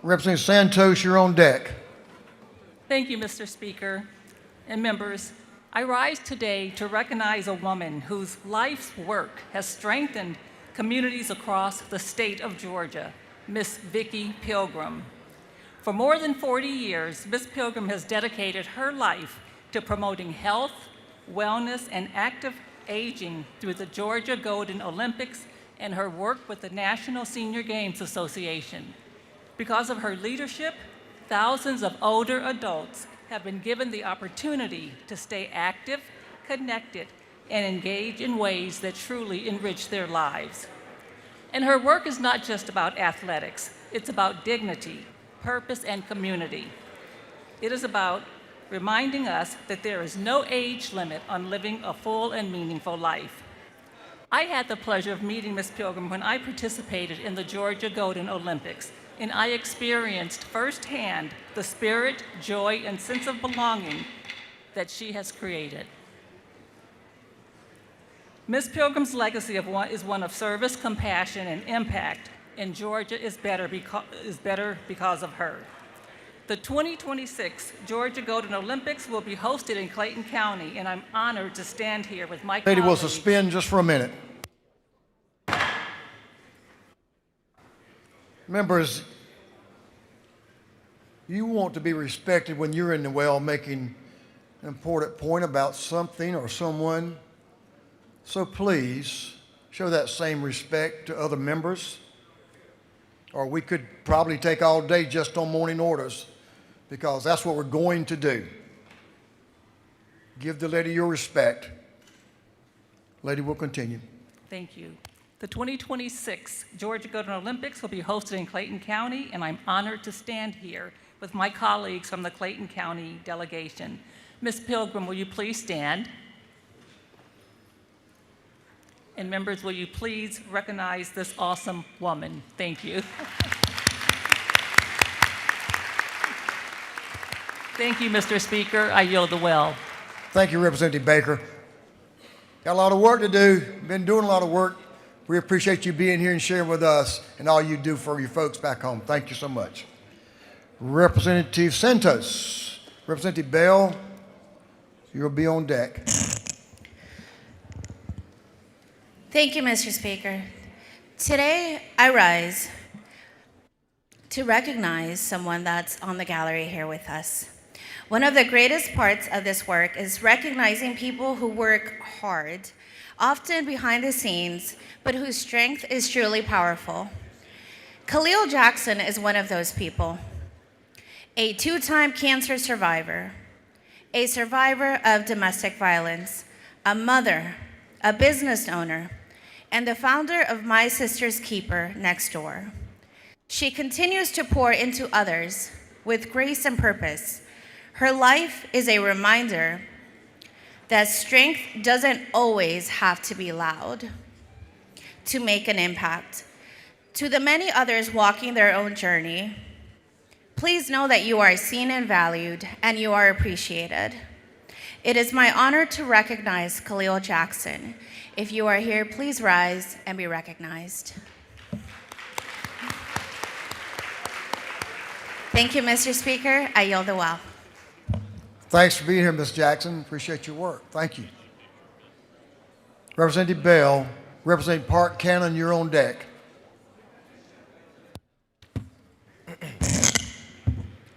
Representative Santos, you're on deck. Thank you, Mr. Speaker and members. I rise today to recognize a woman whose life's work has strengthened communities across the state of Georgia, Miss Vicki Pilgrim. For more than 40 years, Miss Pilgrim has dedicated her life to promoting health, wellness, and active aging through the Georgia Golden Olympics and her work with the National Senior Games Association. Because of her leadership, thousands of older adults have been given the opportunity to stay active, connected, and engage in ways that truly enrich their lives. And her work is not just about athletics, it's about dignity, purpose, and community. It is about reminding us that there is no age limit on living a full and meaningful life. I had the pleasure of meeting Ms. Pilgrim when I participated in the Georgia Golden Olympics, and I experienced firsthand the spirit, joy, and sense of belonging that she has created. Ms. Pilgrim's legacy is one of service, compassion, and impact, and Georgia is better because of her. The 2026 Georgia Golden Olympics will be hosted in Clayton County, and I'm honored to stand here with my Lady, we'll colleagues. suspend just for a minute. Members, you want to be respected when you're in the well making an important point about something or someone. So please show that same respect to other members, or we could probably take all day just on morning orders, because that's what we're going to do. Give the lady your respect. Lady will continue. Thank you. The 2026 Georgia Golden Olympics will be hosted in Clayton County, and I'm honored to stand here with my colleagues from the Clayton County delegation. Ms. Pilgrim, will you please stand? And members, will you please recognize this awesome woman? Thank you. Thank you, Mr. Speaker. I yield the well. Thank you, Representative Baker. Got a lot of work to do. Been doing a lot of work. We appreciate you being here and sharing with us and all you do for your folks back home. Thank you so much. Representative Santos. Representative Bell, you'll be on deck. Thank you, Mr. Speaker. Today, I rise to recognize someone that's on the gallery here with us. One of the greatest parts of this work is recognizing people who work hard, often behind the scenes, but whose strength is truly powerful. Khalil Jackson is one of those people. A two-time cancer survivor, a survivor of domestic violence, a mother, a business owner, and the founder of My Sister's Keeper next door. She continues to pour into others with grace and purpose. Her life is a reminder that strength doesn't always have to be loud to make an impact. To the many others walking their own journey, please know that you are seen and valued, and you are appreciated. It is my honor to recognize Khalil Jackson. If you are here, please rise and be recognized. Thank you, Mr. Speaker. I yield the well. Thanks for being here, Ms. Jackson. Appreciate your work. Thank you. Representative Bell, Representative Park Cannon, you're on deck.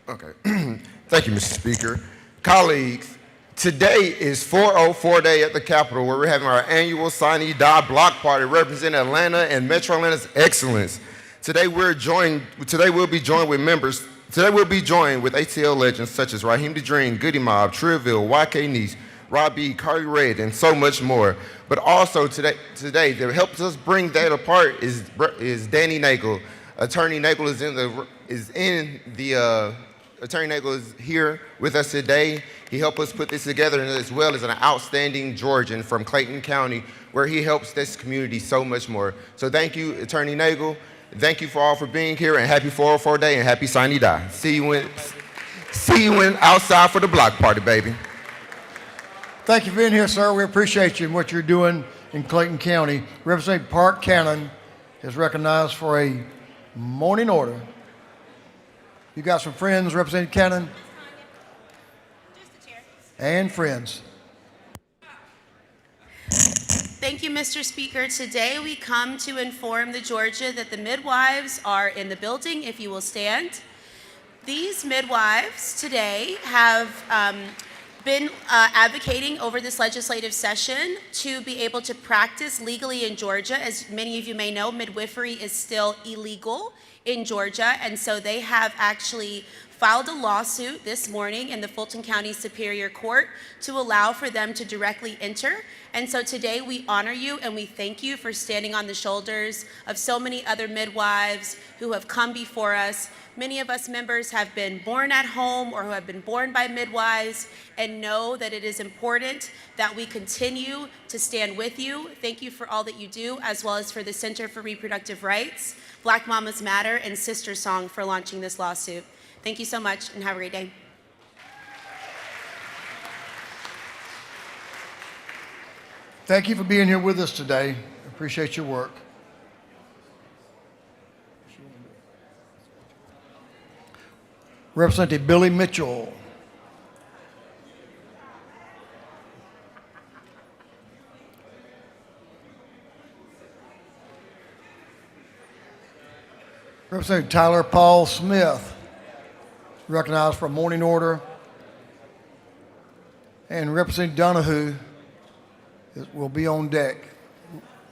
Okay. Thank you, Mr. Speaker. Colleagues, today is 404 Day at the Capitol, where we're having our annual Sine Die block party representing Atlanta and Metro Atlanta's excellence. Today we'll be joined with ATL legends such as Raheem DeDream, Goody Mob, Trillville, YK Niece, Robbie, Carly Red, and so much more. But also today that helps us bring that apart is Danny Nagel. Attorney Nagel Attorney Nagel is here with us today. He helped us put this together, and as well as an outstanding Georgian from Clayton County, where he helps this community so much more. So thank you, Attorney Nagel. Thank you all for being here, and happy 404 Day, and happy Sine Die. See you when outside for the block party, baby. Thank you for being here, sir. We appreciate you and what you're doing in Clayton County. Representative Park Cannon is recognized for a morning order. You got some friends, Representative Cannon? Just the chair. And friends. Thank you, Mr. Speaker. Today we come to inform the Georgia that the midwives are in the building, if you will stand. These midwives today have been advocating over this legislative session to be able to practice legally in Georgia. As many of you may know, midwifery is still illegal in Georgia, and so they have actually filed a lawsuit this morning in the Fulton County Superior Court to allow for them to directly enter. And so today we honor you and we thank you for standing on the shoulders of so many other midwives who have come before us. Many of us members have been born at home or who have been born by midwives and know that it is important that we continue to stand with you. Thank you for all that you do, as well as for the Center for Reproductive Rights, Black Mamas Matter, and Sister Song for launching this lawsuit. Thank you so much and have a great day. Thank you for being here with us today. Appreciate your work. Representative Billy Mitchell. Representative Tyler Paul Smith, recognized for a morning order. And Representative Donahue will be on deck.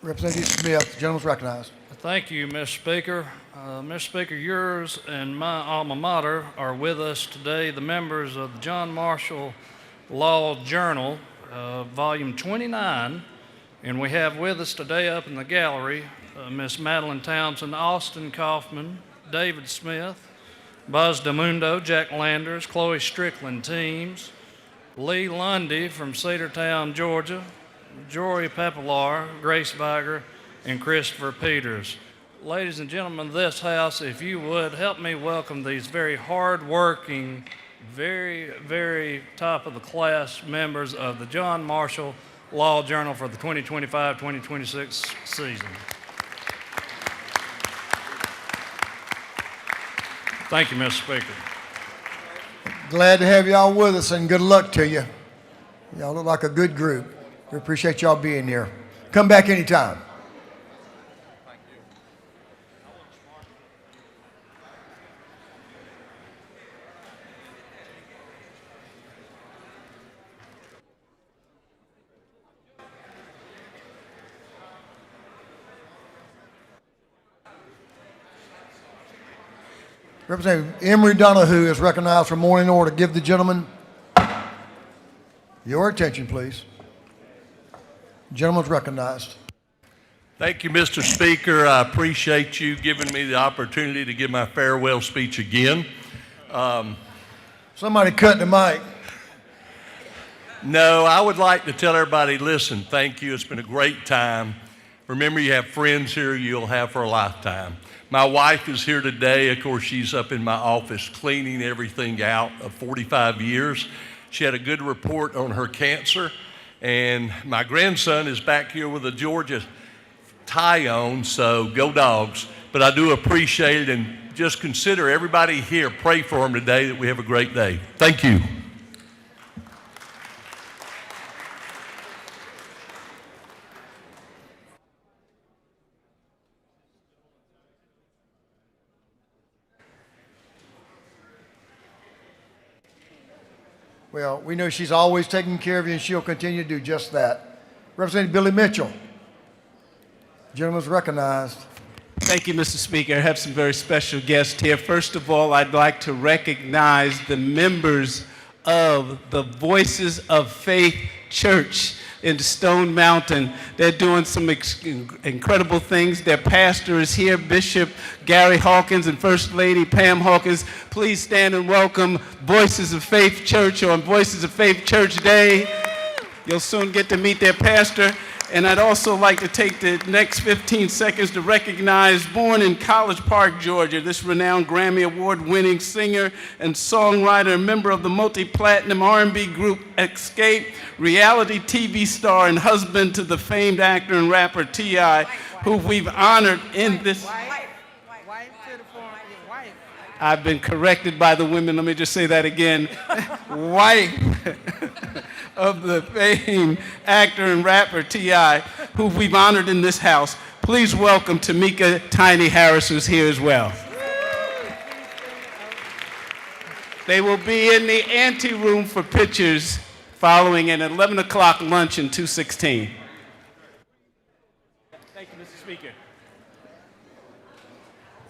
Representative Smith, the gentleman's recognized. Thank you, Mr. Speaker. Mr. Speaker, yours and my alma mater are with us today, the members of the John Marshall Law Journal, Volume 29, and we have with us today up in the gallery Miss Madeline Townsend, Austin Kaufman, David Smith, Buzz DeMundo, Jack Landers, Chloe Strickland Teams, Lee Lundy from Cedartown, Georgia, Jory Papilar, Grace Viger, and Christopher Peters. Ladies and gentlemen of this House, if you would help me welcome these very hard-working, very, very top-of-the-class members of the John Marshall Law Journal for the 2025-2026 season. Thank you, Mr. Speaker. Glad to have y'all with us, and good luck to you. Y'all look like a good group. We appreciate y'all being here. Come back anytime. Representative Emory Donahue is recognized for morning order. Give the gentleman your attention, please. Gentleman's recognized. Thank you, Mr. Speaker. I appreciate you giving me the opportunity to give my farewell speech again. Somebody cut the mic. No, I would like to tell everybody, listen, thank you. It's been a great time. Remember, you have friends here you'll have for a lifetime. My wife is here today. Of course, she's up in my office cleaning everything out of 45 years. She had a good report on her cancer. And my grandson is back here with a Georgia tie on, so go Dogs. But I do appreciate it, and just consider everybody here, pray for him today that we have a great day. Thank you. Well, we know she's always taking care of you, and she'll continue to do just that. Representative Billy Mitchell. Gentleman's recognized. Thank you, Mr. Speaker. I have some very special guests here. First of all, I'd like to recognize the members of the Voices of Faith Church in Stone Mountain. They're doing some incredible things. Their pastor is here, Bishop Gary Hawkins and First Lady Pam Hawkins. Please stand and welcome Voices of Faith Church on Voices of Faith Church Day. You'll soon get to meet their pastor. And I'd also like to take the next 15 seconds to recognize, born in College Park, Georgia, this renowned Grammy Award-winning singer and songwriter, member of the multi-platinum R&B group Escape, reality TV star and husband to the famed actor and rapper T.I., who we've honored in this... I've been corrected by the women. Let me just say that again. Wife of the famed actor and rapper T.I., who we've honored in this house. Please welcome Tamika Tiny Harris, who's here as well. They will be in the anteroom for pictures following an 11 o'clock lunch in 216. Thank you, Mr. Speaker.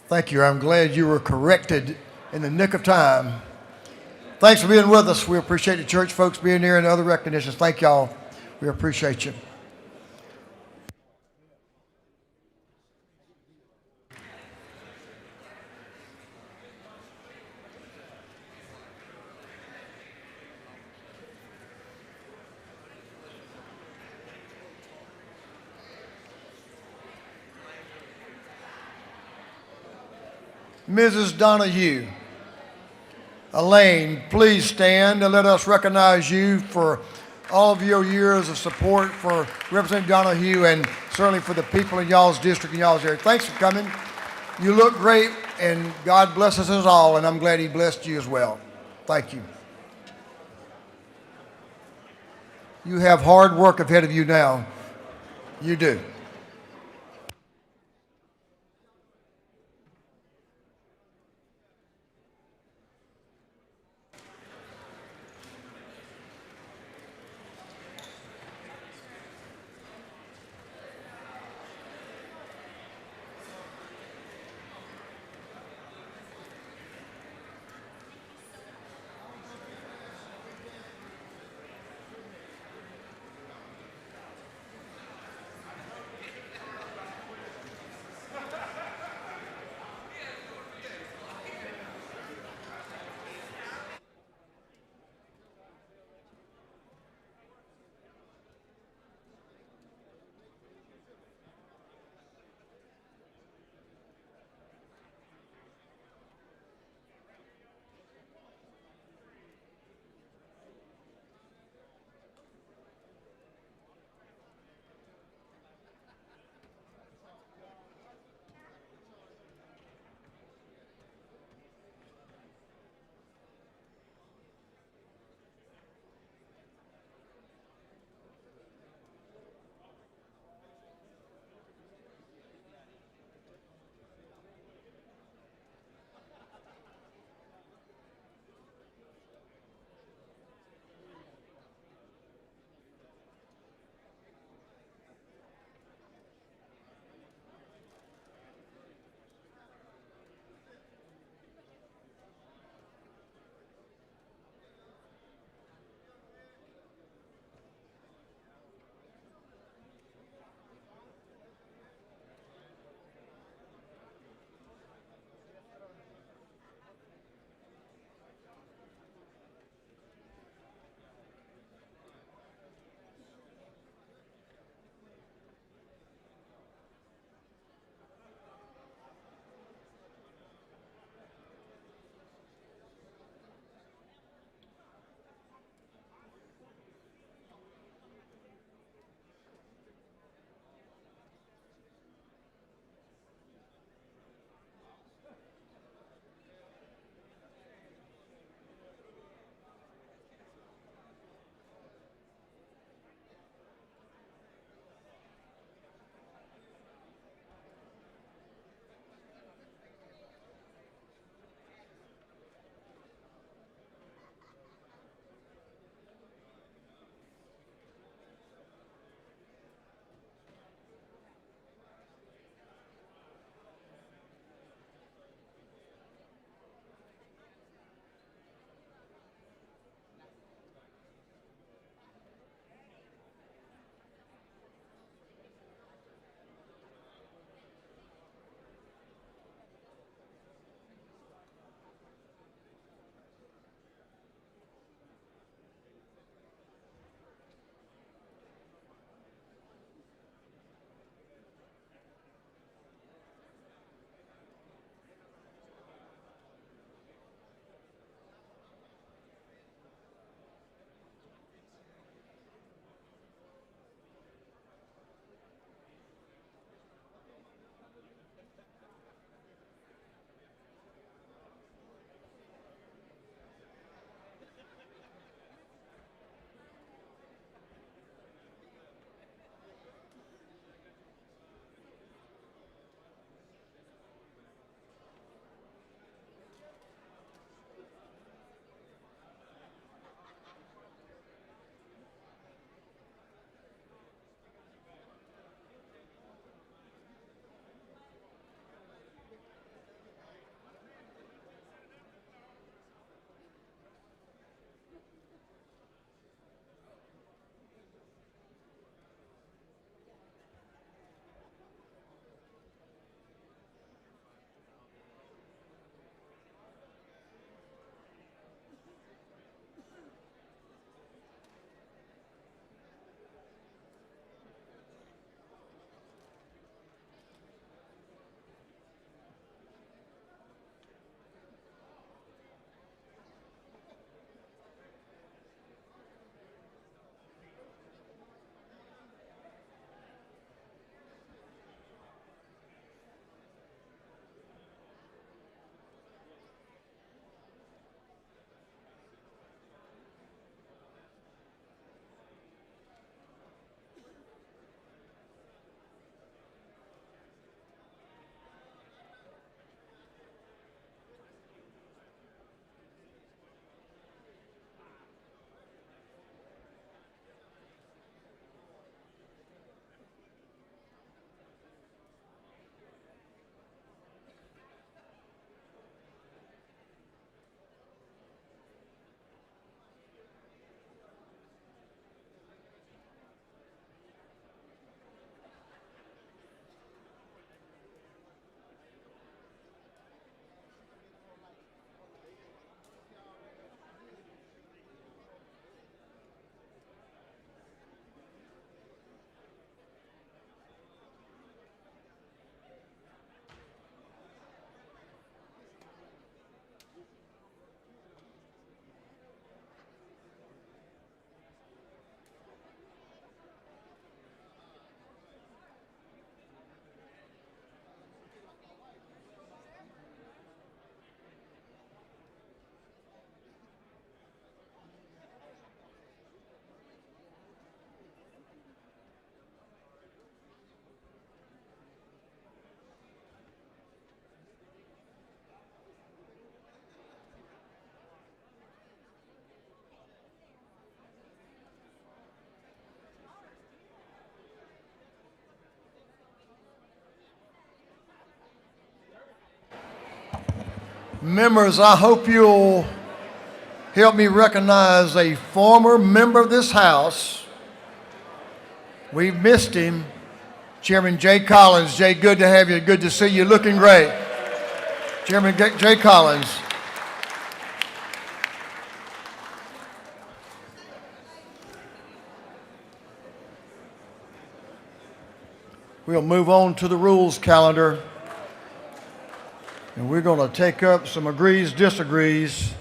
Thank you. I'm glad you were corrected in the nick of time. Thanks for being with us. We appreciate the church folks being here and other recognitions. Thank y'all. We appreciate you. Mrs. Donahue. Elaine, please stand and let us recognize you for all of your years of support for Representative Donahue and certainly for the people in y'all's district and y'all's area. Thanks for coming. You look great, and God blesses us all, and I'm glad He blessed you as well. Thank you. You have hard work ahead of you now. You do. Members, I hope you'll help me recognize a former member of this House. We've missed him. Chairman Jay Collins. Jay, good to have you. Good to see you. Looking great. Chairman Jay Collins. We'll move on to the rules calendar. And we're going to take up some agrees, disagrees.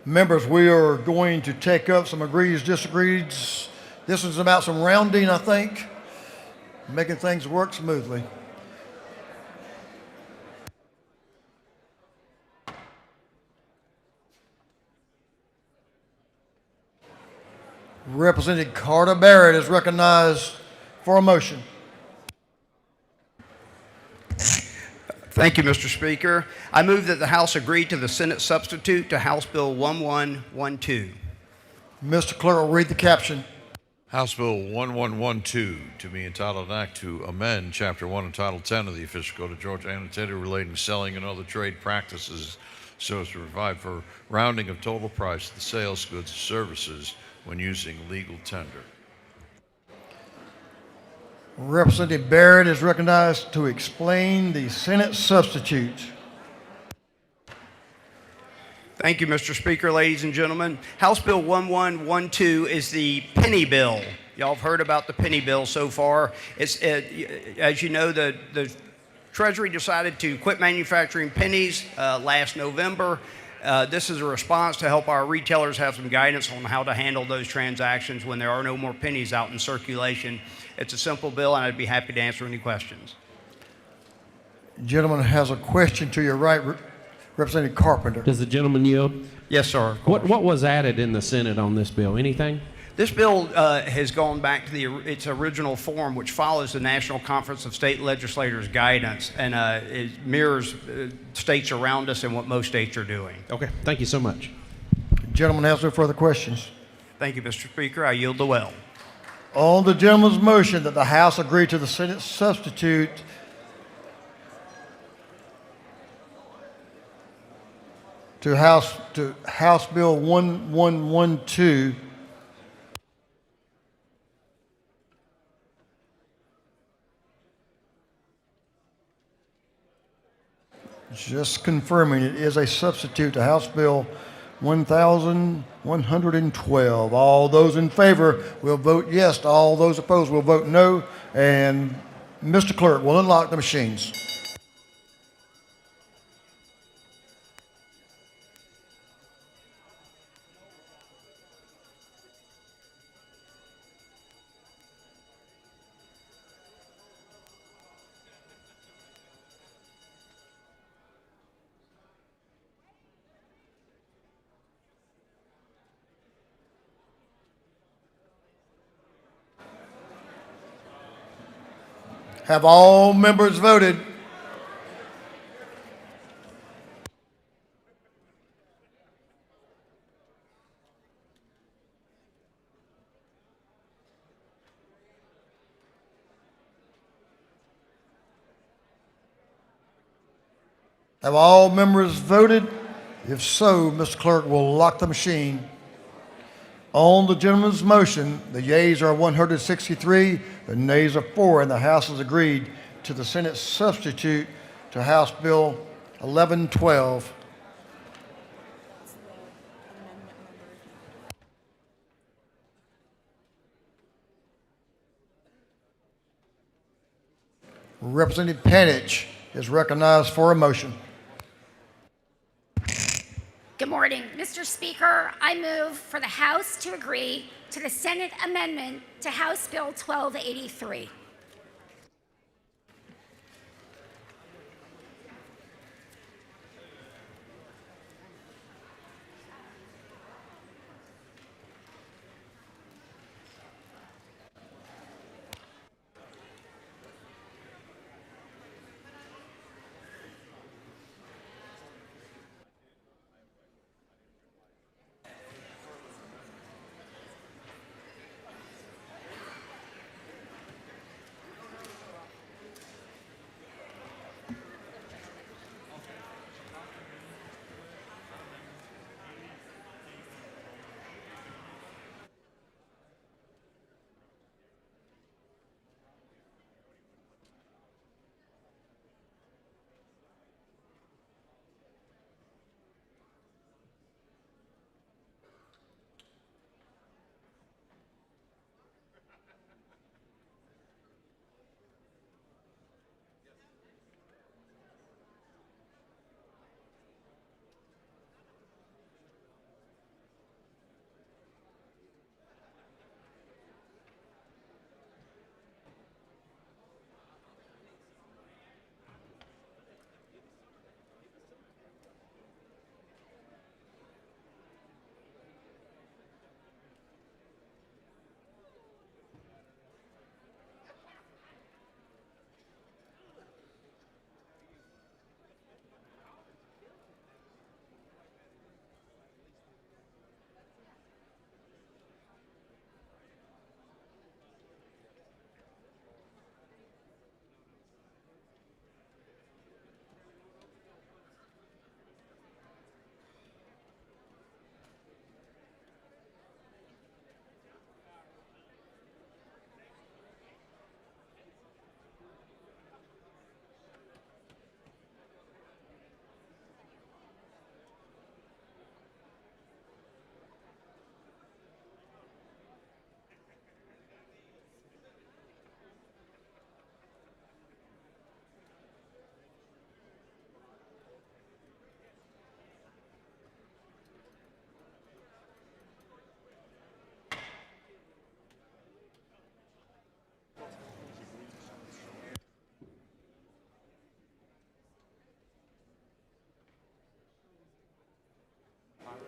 Members, we are going to take up some agrees, disagrees. This is about some rounding, I think, making things work smoothly. Representative Carter Barrett is recognized for a motion. Thank you, Mr. Speaker. I move that the House agree to the Senate substitute to House Bill 1112. Mr. Clerk will read the caption. House Bill 1112 to be entitled an act to amend Chapter 1 and Title 10 of the Official Code of Georgia annotated relating to selling and other trade practices so as to provide for rounding of total price of the sales, goods, or services when using legal tender. Representative Barrett is recognized to explain the Senate substitute. Thank you, Mr. Speaker, ladies and gentlemen. House Bill 1112 is the penny bill. Y'all have heard about the penny bill so far. As you know, the Treasury decided to quit manufacturing pennies last November. This is a response to help our retailers have some guidance on how to handle those transactions when there are no more pennies out in circulation. It's a simple bill, and I'd be happy to answer any questions. Gentleman has a question to your right, Representative Carpenter. Does the gentleman yield? Yes, sir. What was added in the Senate on this bill? Anything? This bill has gone back to its original form, which follows the National Conference of State Legislators guidance, and it mirrors states around us and what most states are doing. Okay, thank you so much. Gentleman has no further questions. Thank you, Mr. Speaker. I yield the well. On the gentleman's motion that the House agree to the Senate substitute to House Bill 1112, just confirming it is a substitute to House Bill 1112. All those in favor will vote yes. All those opposed will vote no. And Mr. Clerk will unlock the machines. Have all members voted? Have all members voted? If so, Mr. Clerk will lock the machine. On the gentleman's motion, the yeas are 163, the nays are 4, and the House has agreed to the Senate substitute to House Bill 1112. Representative Panich is recognized for a motion. Good morning, Mr. Speaker. I move for the House to agree to the Senate amendment to House Bill 1283.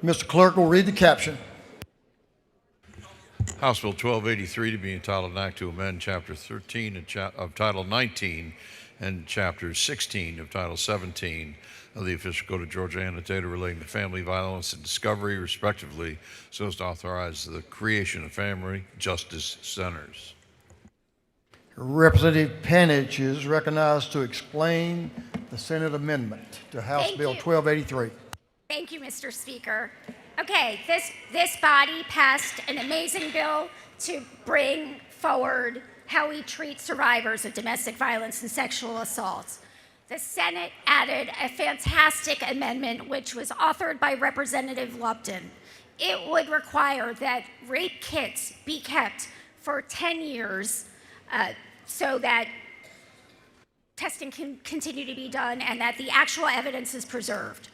Mr. Clerk will read the caption. House Bill 1283 to be entitled an act to amend Chapter 13 of Title 19 and Chapter 16 of Title 17 of the Official Code of Georgia annotated relating to family violence and discovery, respectively, so as to authorize the creation of family justice centers. Representative Panich is recognized to explain the Senate amendment to House Bill 1283. Thank you, Mr. Speaker. Okay, this body passed an amazing bill to bring forward how we treat survivors of domestic violence and sexual assaults. The Senate added a fantastic amendment which was authored by Representative Lupton. It would require that rape kits be kept for 10 years so that testing can continue to be done and that the actual evidence is preserved.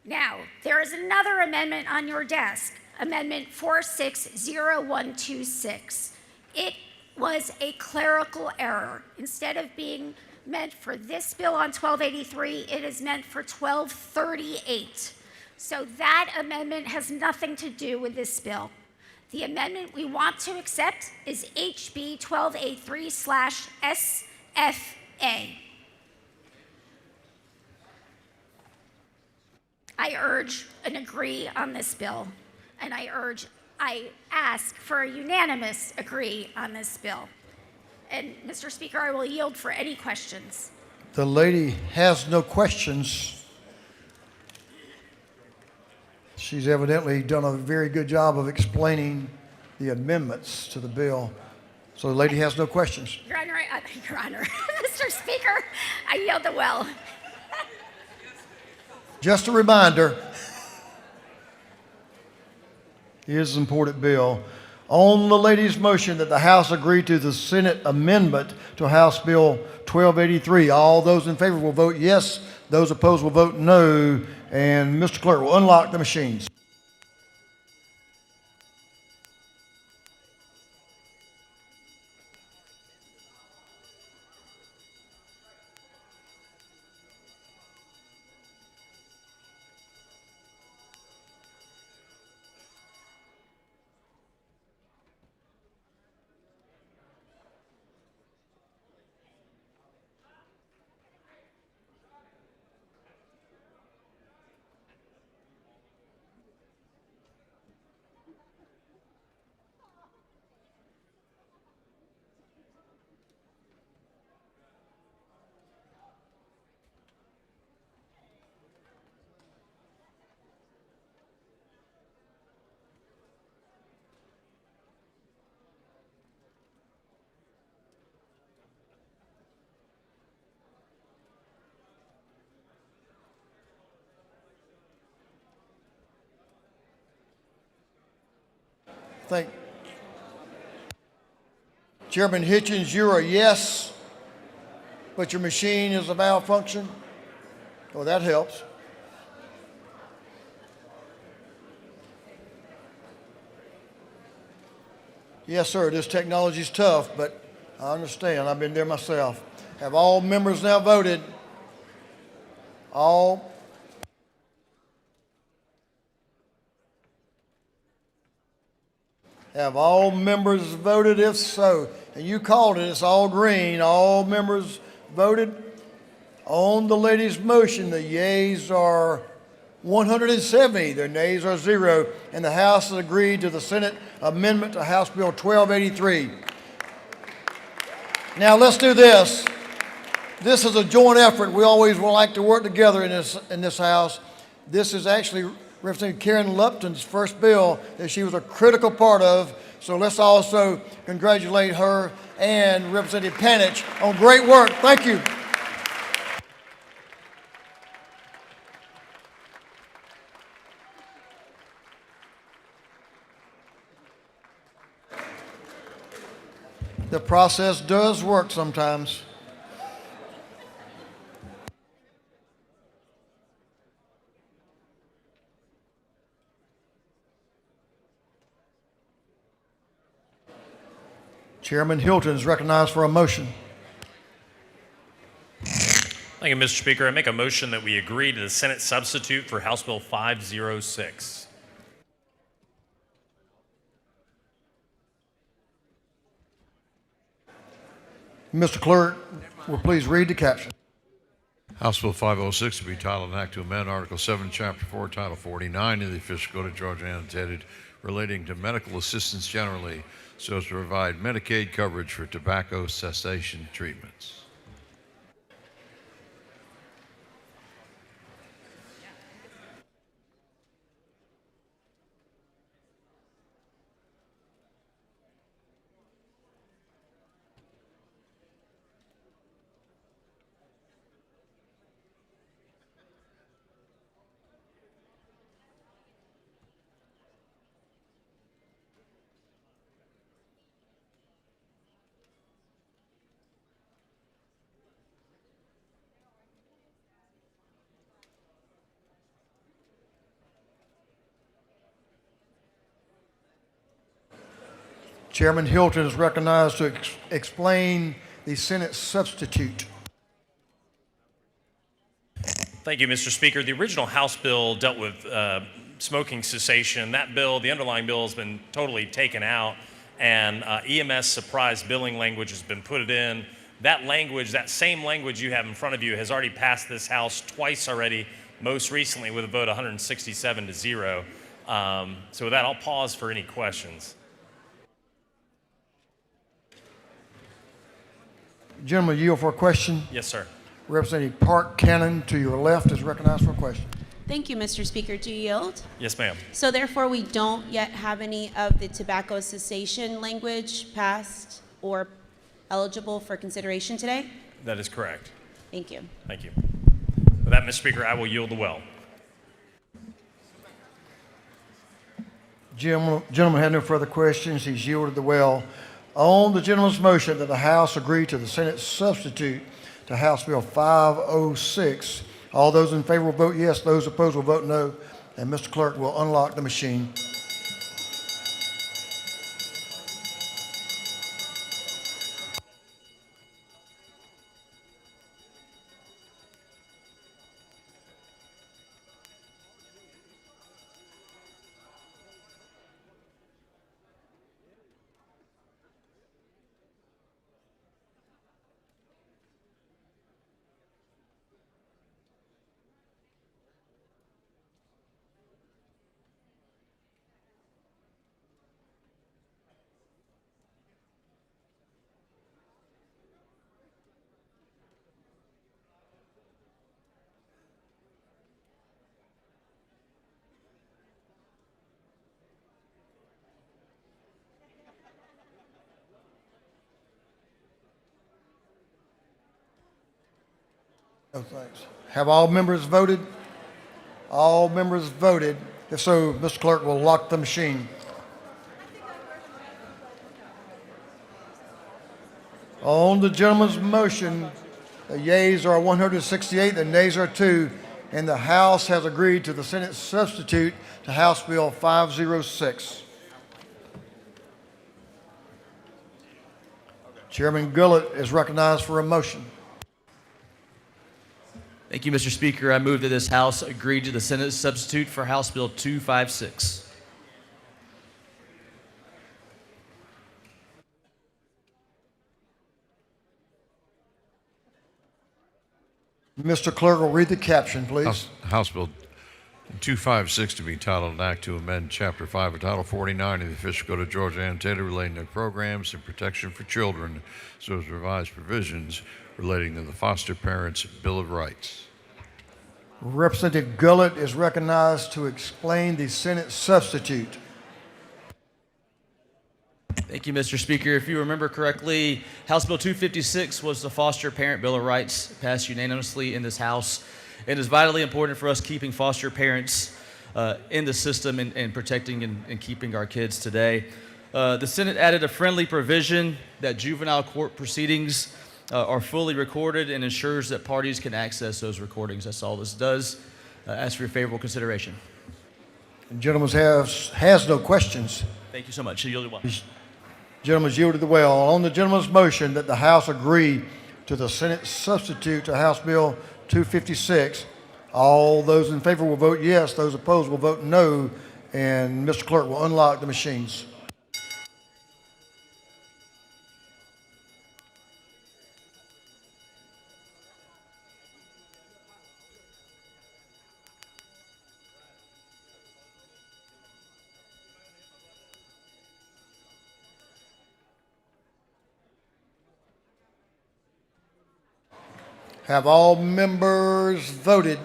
Now, there is another amendment on your desk, Amendment 460126. It was a clerical error. Instead of being meant for this bill on 1283, it is meant for 1238. So that amendment has nothing to do with this bill. The amendment we want to accept is HB 1283/S FA. I urge and agree on this bill, and I ask for a unanimous agree on this bill. And Mr. Speaker, I will yield for any questions. The lady has no questions. She's evidently done a very good job of explaining the amendments to the bill. So the lady has no questions. Your Honor, Your Honor, Mr. Speaker, I yield the will. Just a reminder, here's an important bill. On the lady's motion that the House agree to the Senate amendment to House Bill 1283, all those in favor will vote yes, those opposed will vote no, and Mr. Clerk will unlock the machines. Thank Chairman Hitchens, you're a yes, but your machine is a malfunction. Well, that helps. Yes, sir, this technology's tough, but I understand. I've been there myself. Have all members now voted? All? Have all members voted? If so, and you called it, it's all green. All members voted. On the lady's motion, the yeas are 170, their nays are 0, and the House has agreed to the Senate amendment to House Bill 1283. Now let's do this. This is a joint effort. We always will like to work together in this House. This is actually Representative Karen Lupton's first bill that she was a critical part of. So let's also congratulate her and Representative Panich on great work. Thank you. The process does work sometimes. Chairman Hilton is recognized for a motion. Thank you, Mr. Speaker. I make a motion that we agree to the Senate substitute for House Bill 506. Mr. Clerk, will please read the caption. House Bill 506 will be titled an act to amend Article 7, Chapter 4, Title 49 of the Official Code of Georgia annotated relating to medical assistance generally, so as to provide Medicaid coverage for tobacco cessation treatments. Chairman Hilton is recognized to explain the Senate substitute. Thank you, Mr. Speaker. The original House bill dealt with smoking cessation. That bill, the underlying bill, has been totally taken out, and EMS surprise billing language has been put in. That language, that same language you have in front of you, has already passed this House twice already, most recently with a vote 167 to 0. So with that, I'll pause for any questions. Gentleman, yield for a question. Yes, sir. Representative Park Cannon to your left is recognized for a question. Thank you, Mr. Speaker. Do you yield? Yes, ma'am. So therefore, we don't yet have any of the tobacco cessation language passed or eligible for consideration today? That is correct. Thank you. Thank you. With that, Mr. Speaker, I will yield the well. Gentleman had no further questions. He's yielded the well. On the gentleman's motion that the House agree to the Senate substitute to House Bill 506, all those in favor will vote yes, those opposed will vote no, and Mr. Clerk will unlock the machine. No thanks. Have all members voted? All members voted. If so, Mr. Clerk will lock the machine. On the gentleman's motion, the yeas are 168, the nays are 2, and the House has agreed to the Senate substitute to House Bill 506. Chairman Gullett is recognized for a motion. Thank you, Mr. Speaker. I move that this House agree to the Senate substitute for House Bill 256. Mr. Clerk will read the caption, please. House Bill 256 to be titled, an act to amend Chapter 5 of Title 49 of the Official Code of Georgia annotated relating to programs and protection for children, so as revised provisions relating to the foster parents' Bill of Rights. Representative Gullett is recognized to explain the Senate substitute. Thank you, Mr. Speaker. If you remember correctly, House Bill 256 was the Foster Parent Bill of Rights passed unanimously in this House. It is vitally important for us keeping foster parents in the system and protecting and keeping our kids today. The Senate added a friendly provision that juvenile court proceedings are fully recorded and ensures that parties can access those recordings. That's all this does. Ask for your favorable consideration. The gentleman has no questions. Thank you so much. You'll do well. Gentleman's yielded the well. On the gentleman's motion that the House agree to the Senate substitute to House Bill 256, all those in favor will vote yes, those opposed will vote no, and Mr. Clerk will unlock the machines. Have all members voted?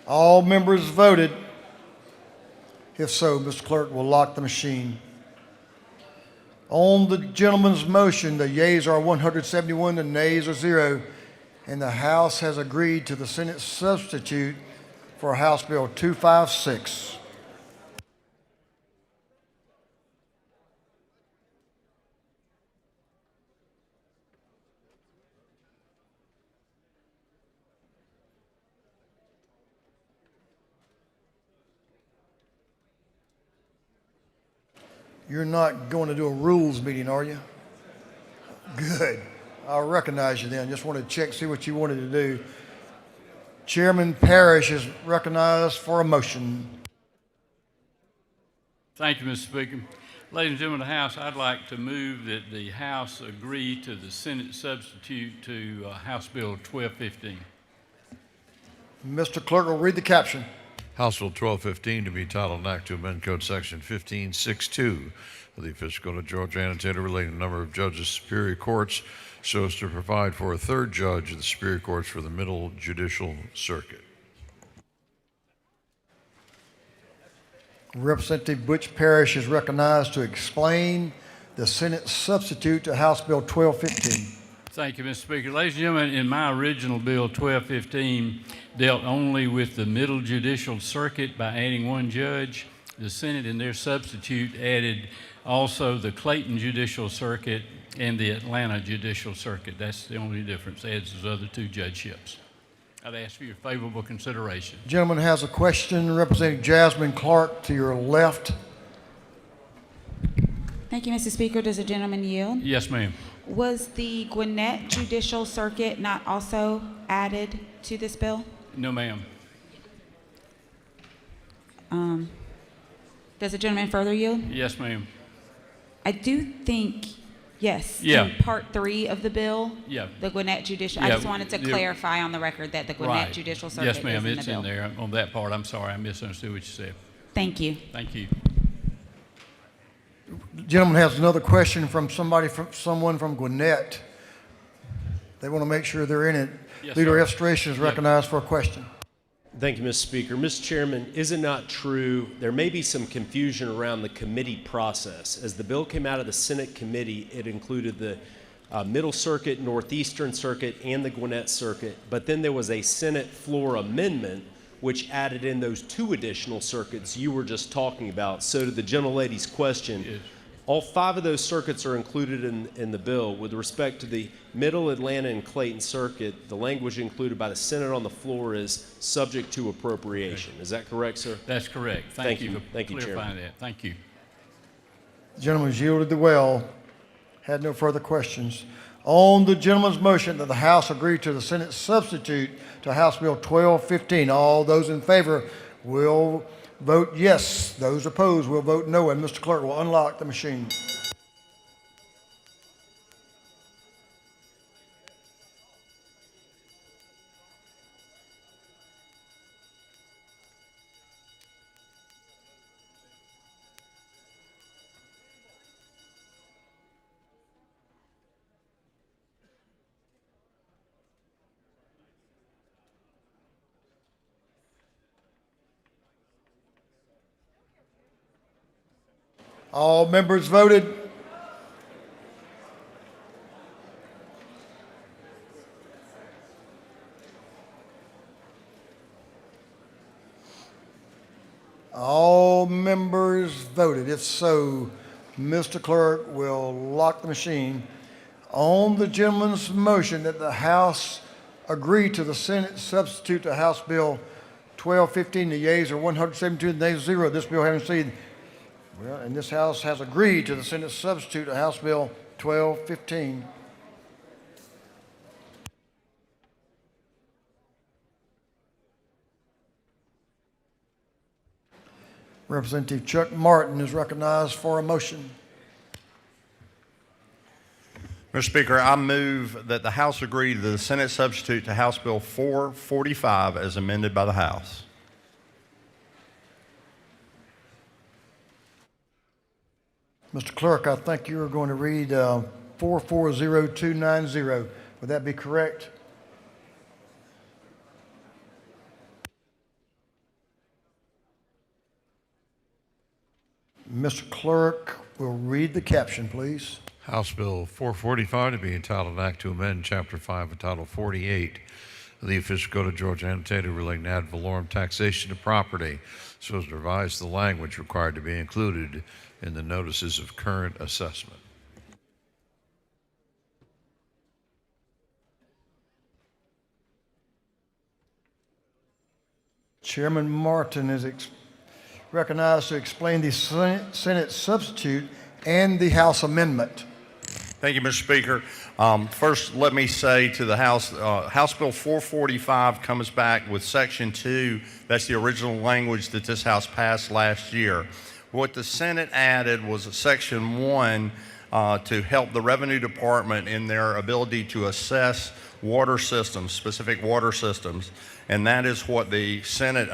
All members voted? If so, Mr. Clerk will lock the machine. On the gentleman's motion, the yeas are 171, the nays are 0. And the House has agreed to the Senate substitute for House Bill 256. You're not going to do a rules meeting, are you? Good. I'll recognize you then. Just wanted to check, see what you wanted to do. Chairman Parrish is recognized for a motion. Thank you, Mr. Speaker. Ladies and gentlemen of the House, I'd like to move that the House agree to the Senate substitute to House Bill 1215. Mr. Clerk will read the caption. House Bill 1215 to be titled an act to amend Code Section 1562 of the official code of Georgia annotated relating to the number of judges of superior courts so as to provide for a third judge of the superior courts for the Middle Judicial Circuit. Representative Butch Parrish is recognized to explain the Senate substitute to House Bill 1215. Thank you, Mr. Speaker. Ladies and gentlemen, in my original bill, 1215, dealt only with the Middle Judicial Circuit by adding one judge. The Senate, in their substitute, added also the Clayton Judicial Circuit and the Atlanta Judicial Circuit. That's the only difference. Adds those other two judgeships. I'd ask for your favorable consideration. Gentleman has a question. Representative Jasmine Clark to your left. Thank you, Mr. Speaker. Does the gentleman yield? Yes, ma'am. Was the Gwinnett Judicial Circuit not also added to this bill? No, ma'am. Does the gentleman further yield? Yes, ma'am. I do think, yes. Yeah. In Part 3 of the bill, Yeah. the Gwinnett Judicial. I Yeah, just wanted to yeah. clarify on the record that the Gwinnett Right. Judicial Circuit Yes, ma'am. is in It's the bill. in there on that part. I'm sorry. I misunderstood what you said. Thank you. Thank you. Gentleman has another question from someone from Gwinnett. They want to make sure they're in it. Yes, Leader sir. Restoration is recognized for a question. Thank you, Mr. Speaker. Mr. Chairman, is it not true there may be some confusion around the committee process? As the bill came out of the Senate committee, it included the Middle Circuit, Northeastern Circuit, and the Gwinnett Circuit, but then there was a Senate floor amendment which added in those two additional circuits you were just talking about. So to the gentlelady's question, Yes. all 5 of those circuits are included in the bill. With respect to the Middle, Atlanta, and Clayton Circuit, the language included by the Senate on the floor is subject to appropriation. Is that correct, sir? That's correct. Thank you for Thank you, clarifying Chairman. that. Thank you. The gentleman's yielded the well. Had no further questions. On the gentleman's motion that the House agree to the Senate substitute to House Bill 1215, all those in favor will vote yes. Those opposed will vote no. And Mr. Clerk will unlock the machine. All members voted. All members voted. If so, Mr. Clerk will lock the machine. On the gentleman's motion that the House agree to the Senate substitute to House Bill 1215, the yeas are 172, the nays 0. This bill having received. Well, and this House has agreed to the Senate substitute to House Bill 1215. Representative Chuck Martin is recognized for a motion. Mr. Speaker, I move that the House agree to the Senate substitute to House Bill 445 as amended by the House. Mr. Clerk, I think you are going to read 440290. Would that be correct? Mr. Clerk will read the caption, please. House Bill 445 to be entitled Act to Amend Chapter 5 of Title 48 of the Official Code of Georgia annotated relating to ad valorem taxation of property, so as to revise the language required to be included in the notices of current assessment. Chairman Martin is recognized to explain the Senate substitute and the House amendment. Thank you, Mr. Speaker. First, let me say to the House, House Bill 445 comes back with Section 2. That's the original language that this House passed last year. What the Senate added was a Section 1 to help the Revenue Department in their ability to assess water systems, specific water systems, and that is what the Senate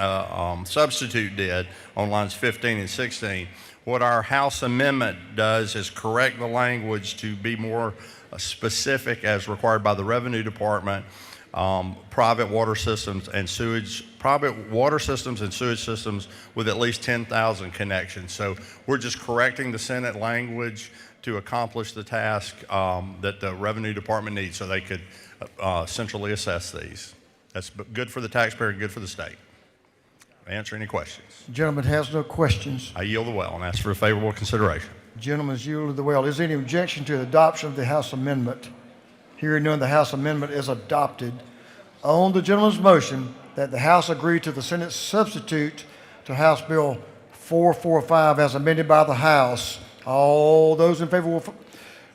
substitute did on lines 15 and 16. What our House amendment does is correct the language to be more specific as required by the Revenue Department, private water systems and sewage systems with at least 10,000 connections. So we're just correcting the Senate language to accomplish the task that the Revenue Department needs so they could centrally assess these. That's good for the taxpayer and good for the state. Answer any questions. The gentleman has no questions. I yield the well and ask for a favorable consideration. Gentleman's yielded the well. Is there any objection to the adoption of the House amendment? Hearing none, the House amendment is adopted. On the gentleman's motion that the House agree to the Senate substitute to House Bill 445 as amended by the House, all those in favor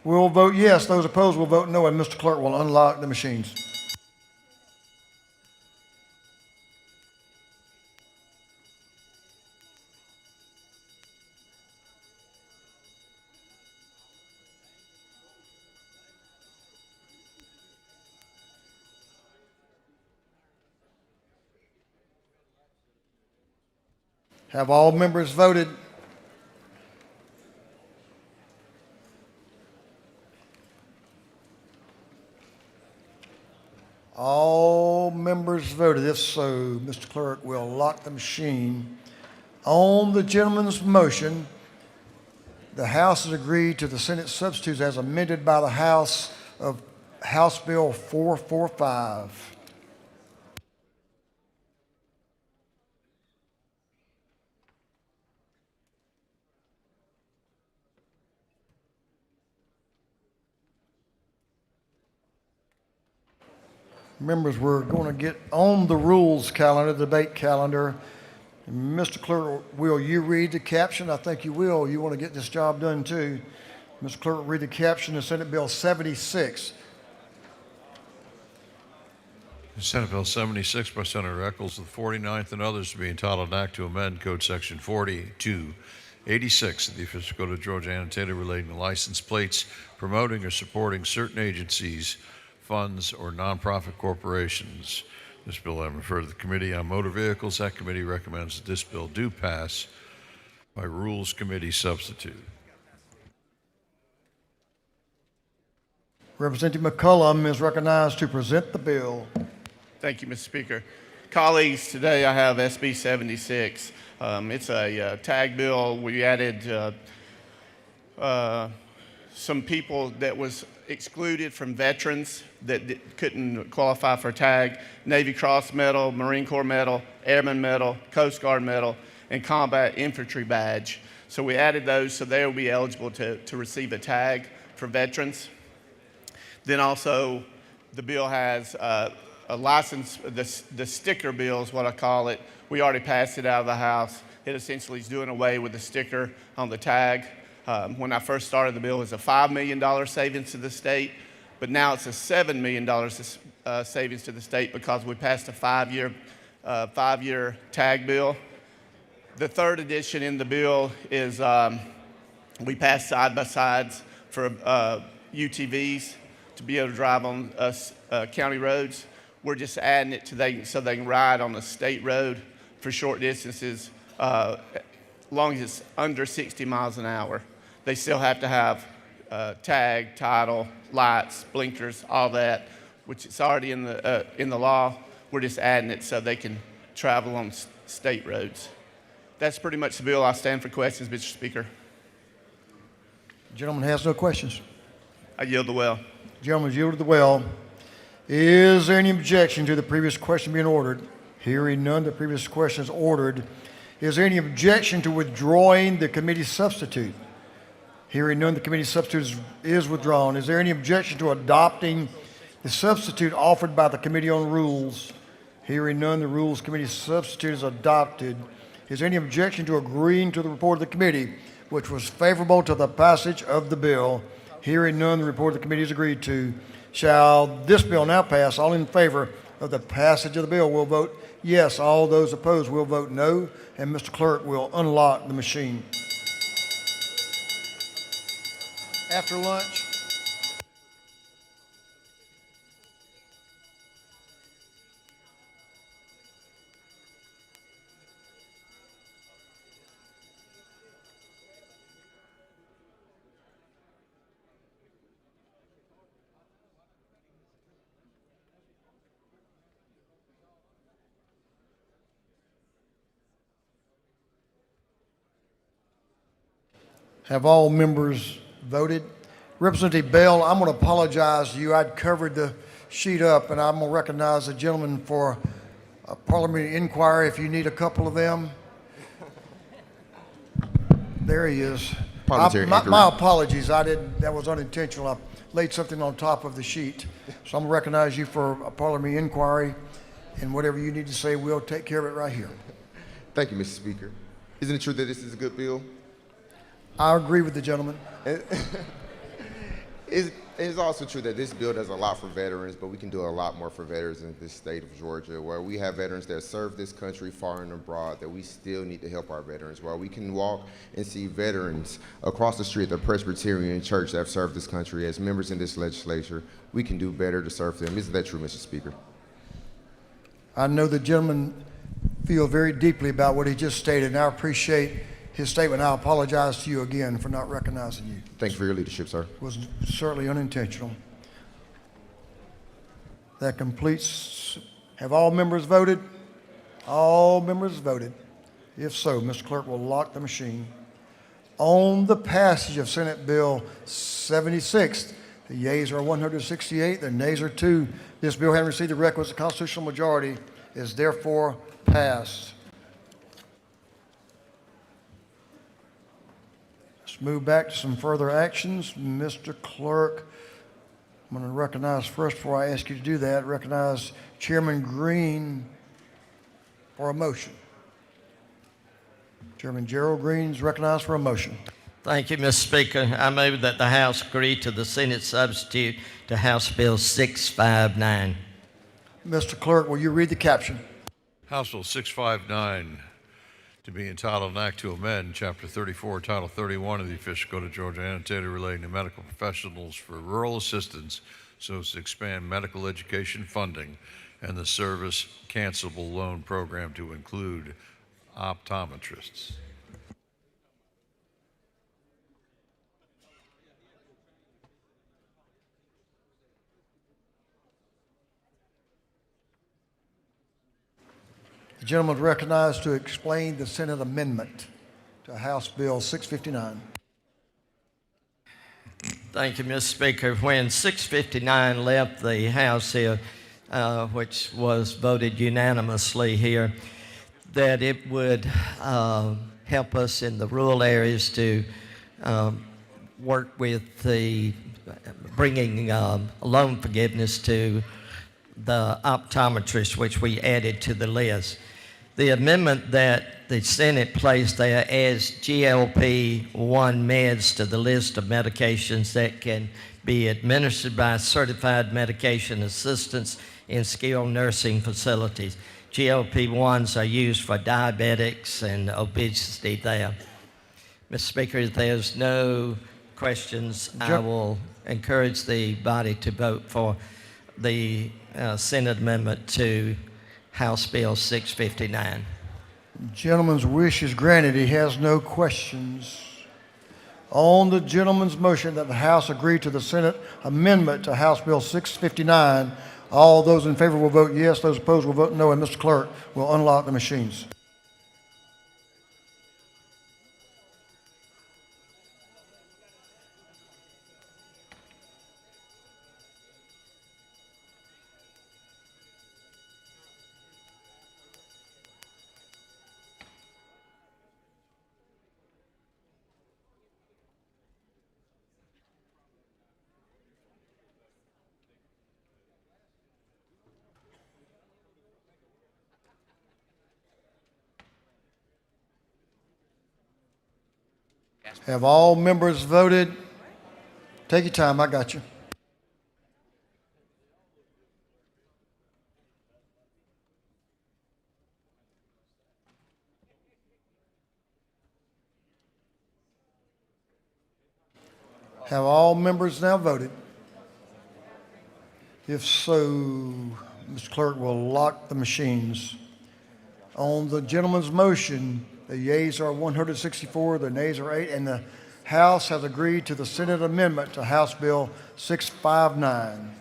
will vote yes. Those opposed will vote no, and Mr. Clerk will unlock the machines. Have all members voted? All members voted. If so, Mr. Clerk will lock the machine. On the gentleman's motion, the House has agreed to the Senate substitutes as amended by the House of House Bill 445. Members, we're going to get on the rules calendar, the debate calendar. Mr. Clerk, will you read the caption? I think you will. You want to get this job done too. Mr. Clerk, read the caption of Senate Bill 76. Senate Bill 76 by Senator Eccles, the 49th and others to be entitled an act to amend Code Section 4286 of the Official Code of Georgia annotated relating to license plates, promoting or supporting certain agencies, funds, or nonprofit corporations. This bill I refer to the Committee on Motor Vehicles. That committee recommends that this bill do pass by Rules Committee substitute. Representative McCullum is recognized to present the bill. Thank you, Mr. Speaker. Colleagues, today I have SB 76. It's a tag bill. We added some people that was excluded from veterans that couldn't qualify for a tag: Navy Cross Medal, Marine Corps Medal, Airman Medal, Coast Guard Medal, and Combat Infantry Badge. So we added those so they will be eligible to receive a tag for veterans. Then also, the bill has a license, the sticker bill is what I call it. We already passed it out of the House. It essentially is doing away with the sticker on the tag. When I first started the bill, it was a $5 million savings to the state, but now it's a $7 million savings to the state because we passed a five-year tag bill. The third addition in the bill is we passed side-by-sides for UTVs to be able to drive on county roads. We're just adding it so they can ride on a state road for short distances, as long as it's under 60 miles an hour. They still have to have tag, title, lights, blinkers, all that, which is already in the law. We're just adding it so they can travel on state roads. That's pretty much the bill. I stand for questions, Mr. Speaker. The gentleman has no questions. I yield the well. The gentleman yielded the well. Is there any objection to the previous question being ordered? Hearing none, the previous question is ordered. Is there any objection to withdrawing the committee substitute? Hearing none, the committee substitute is withdrawn. Is there any objection to adopting the substitute offered by the Committee on Rules? Hearing none, the Rules Committee substitute is adopted. Is there any objection to agreeing to the report of the committee, which was favorable to the passage of the bill? Hearing none, the report of the committee is agreed to. Shall this bill now pass? All in favor of the passage of the bill will vote yes. All those opposed will vote no. And Mr. Clerk will unlock the machine. After lunch. Have all members voted? Representative Bell, I'm going to apologize to you. I'd covered the sheet up, and I'm going to recognize the gentleman for a parliamentary inquiry if you need a couple of them. There he is. My apologies. That was unintentional. I laid something on top of the sheet. So I'm going to recognize you for a parliamentary inquiry, and whatever you need to say, we'll take care of it right here. Thank you, Mr. Speaker. Isn't it true that this is a good bill? I agree with the gentleman. It's also true that this bill does a lot for veterans, but we can do a lot more for veterans in this state of Georgia, where we have veterans that serve this country far and abroad, that we still need to help our veterans, where we can walk and see veterans across the street at the Presbyterian Church that have served this country as members in this legislature. We can do better to serve them. Isn't that true, Mr. Speaker? I know the gentleman feels very deeply about what he just stated, and I appreciate his statement. I apologize to you again for not recognizing you. Thank you for your leadership, sir. It was certainly unintentional. That completes. Have all members voted? All members voted. If so, Mr. Clerk will lock the machine. On the passage of Senate Bill 76, the yeas are 168, the nays are 2. This bill, having received the requisite constitutional majority, is therefore passed. Let's move back to some further actions. Mr. Clerk, I'm going to recognize first, before I ask you to do that, recognize Chairman Green for a motion. Chairman Gerald Green is recognized for a motion. Thank you, Mr. Speaker. I move that the House agree to the Senate substitute to House Bill 659. Mr. Clerk, will you read the caption? House Bill 659, to be entitled an act to amend Chapter 34, Title 31 of the Official Code of Georgia annotated relating to medical professionals for rural assistance so as to expand medical education funding and the service cancelable loan program to include optometrists. The gentleman is recognized to explain the Senate amendment to House Bill 659. Thank you, Mr. Speaker. When 659 left the House here, which was voted unanimously here, that it would help us in the rural areas to work with the bringing loan forgiveness to the optometrists, which we added to the list. The amendment that the Senate placed there adds GLP-1 meds to the list of medications that can be administered by certified medication assistants in skilled nursing facilities. GLP-1s are used for diabetics and obesity there. Mr. Speaker, if there's no questions, I will encourage the body to vote for the Senate amendment to House Bill 659. Gentleman's wish is granted. He has no questions. On the gentleman's motion that the House agree to the Senate amendment to House Bill 659, all those in favor will vote yes. Those opposed will vote no. And Mr. Clerk will unlock the machines. Have all members voted? Take your time, I got you. Have all members now voted? If so, Mr. Clerk will lock the machines. On the gentleman's motion, the yeas are 164, the nays are 8, and the House has agreed to the Senate amendment to House Bill 659.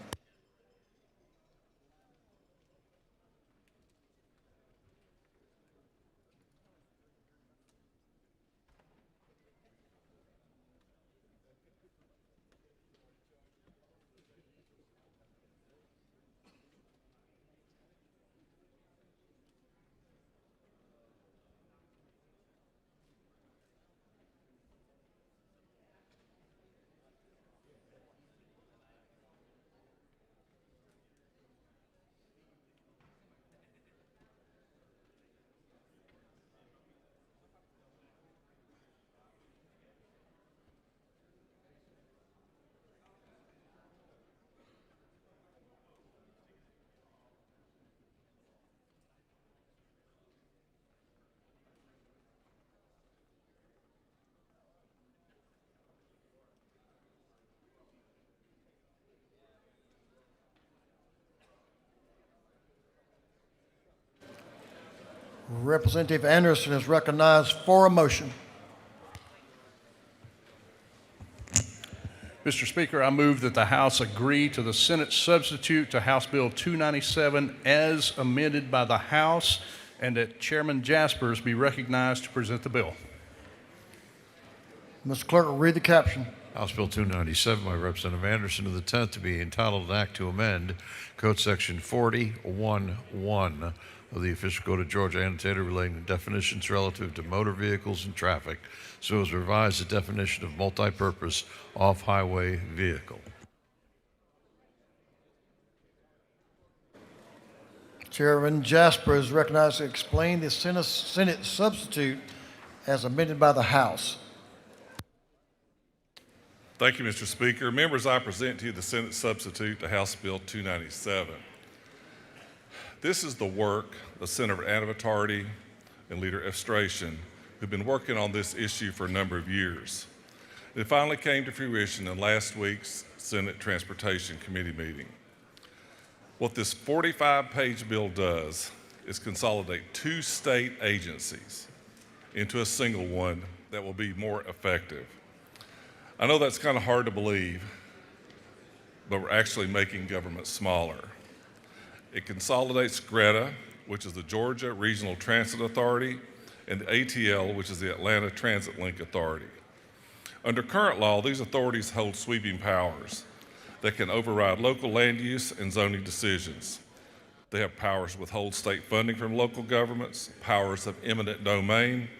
Representative Anderson is recognized for a motion. Mr. Speaker, I move that the House agree to the Senate substitute to House Bill 297 as amended by the House, and that Chairman Jaspers be recognized to present the bill. Mr. Clerk will read the caption. House Bill 297 by Representative Anderson of the 10th to be entitled an act to amend Code Section 40.1.1 of the Official Code of Georgia annotated relating to definitions relative to motor vehicles and traffic, so as to revise the definition of multi-purpose off-highway vehicle. Chairman Jasper is recognized to explain the Senate substitute as amended by the House. Thank you, Mr. Speaker. Members, I present to you the Senate substitute to House Bill 297. This is the work of Senator Anna Vittardi and Leader Estration, who've been working on this issue for a number of years. It finally came to fruition in last week's Senate Transportation Committee meeting. What this 45-page bill does is consolidate 2 state agencies into a single one that will be more effective. I know that's kind of hard to believe, but we're actually making government smaller. It consolidates GRETA, which is the Georgia Regional Transit Authority, and the ATL, which is the Atlanta Transit Link Authority. Under current law, these authorities hold sweeping powers that can override local land use and zoning decisions. They have powers to withhold state funding from local governments, powers of eminent domain,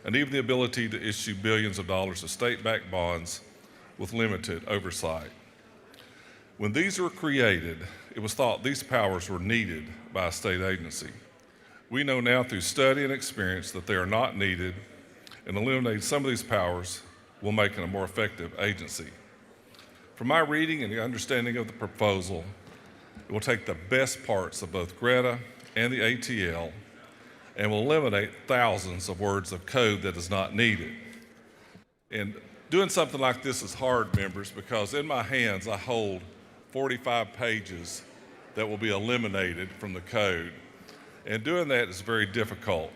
and even the ability to issue billions of dollars of state-backed bonds with limited oversight. When these were created, it was thought these powers were needed by a state agency. We know now through study and experience that they are not needed, and eliminating some of these powers will make it a more effective agency. From my reading and the understanding of the proposal, it will take the best parts of both GRETA and the ATL and will eliminate thousands of words of code that is not needed. And doing something like this is hard, members, because in my hands I hold 45 pages that will be eliminated from the code. And doing that is very difficult.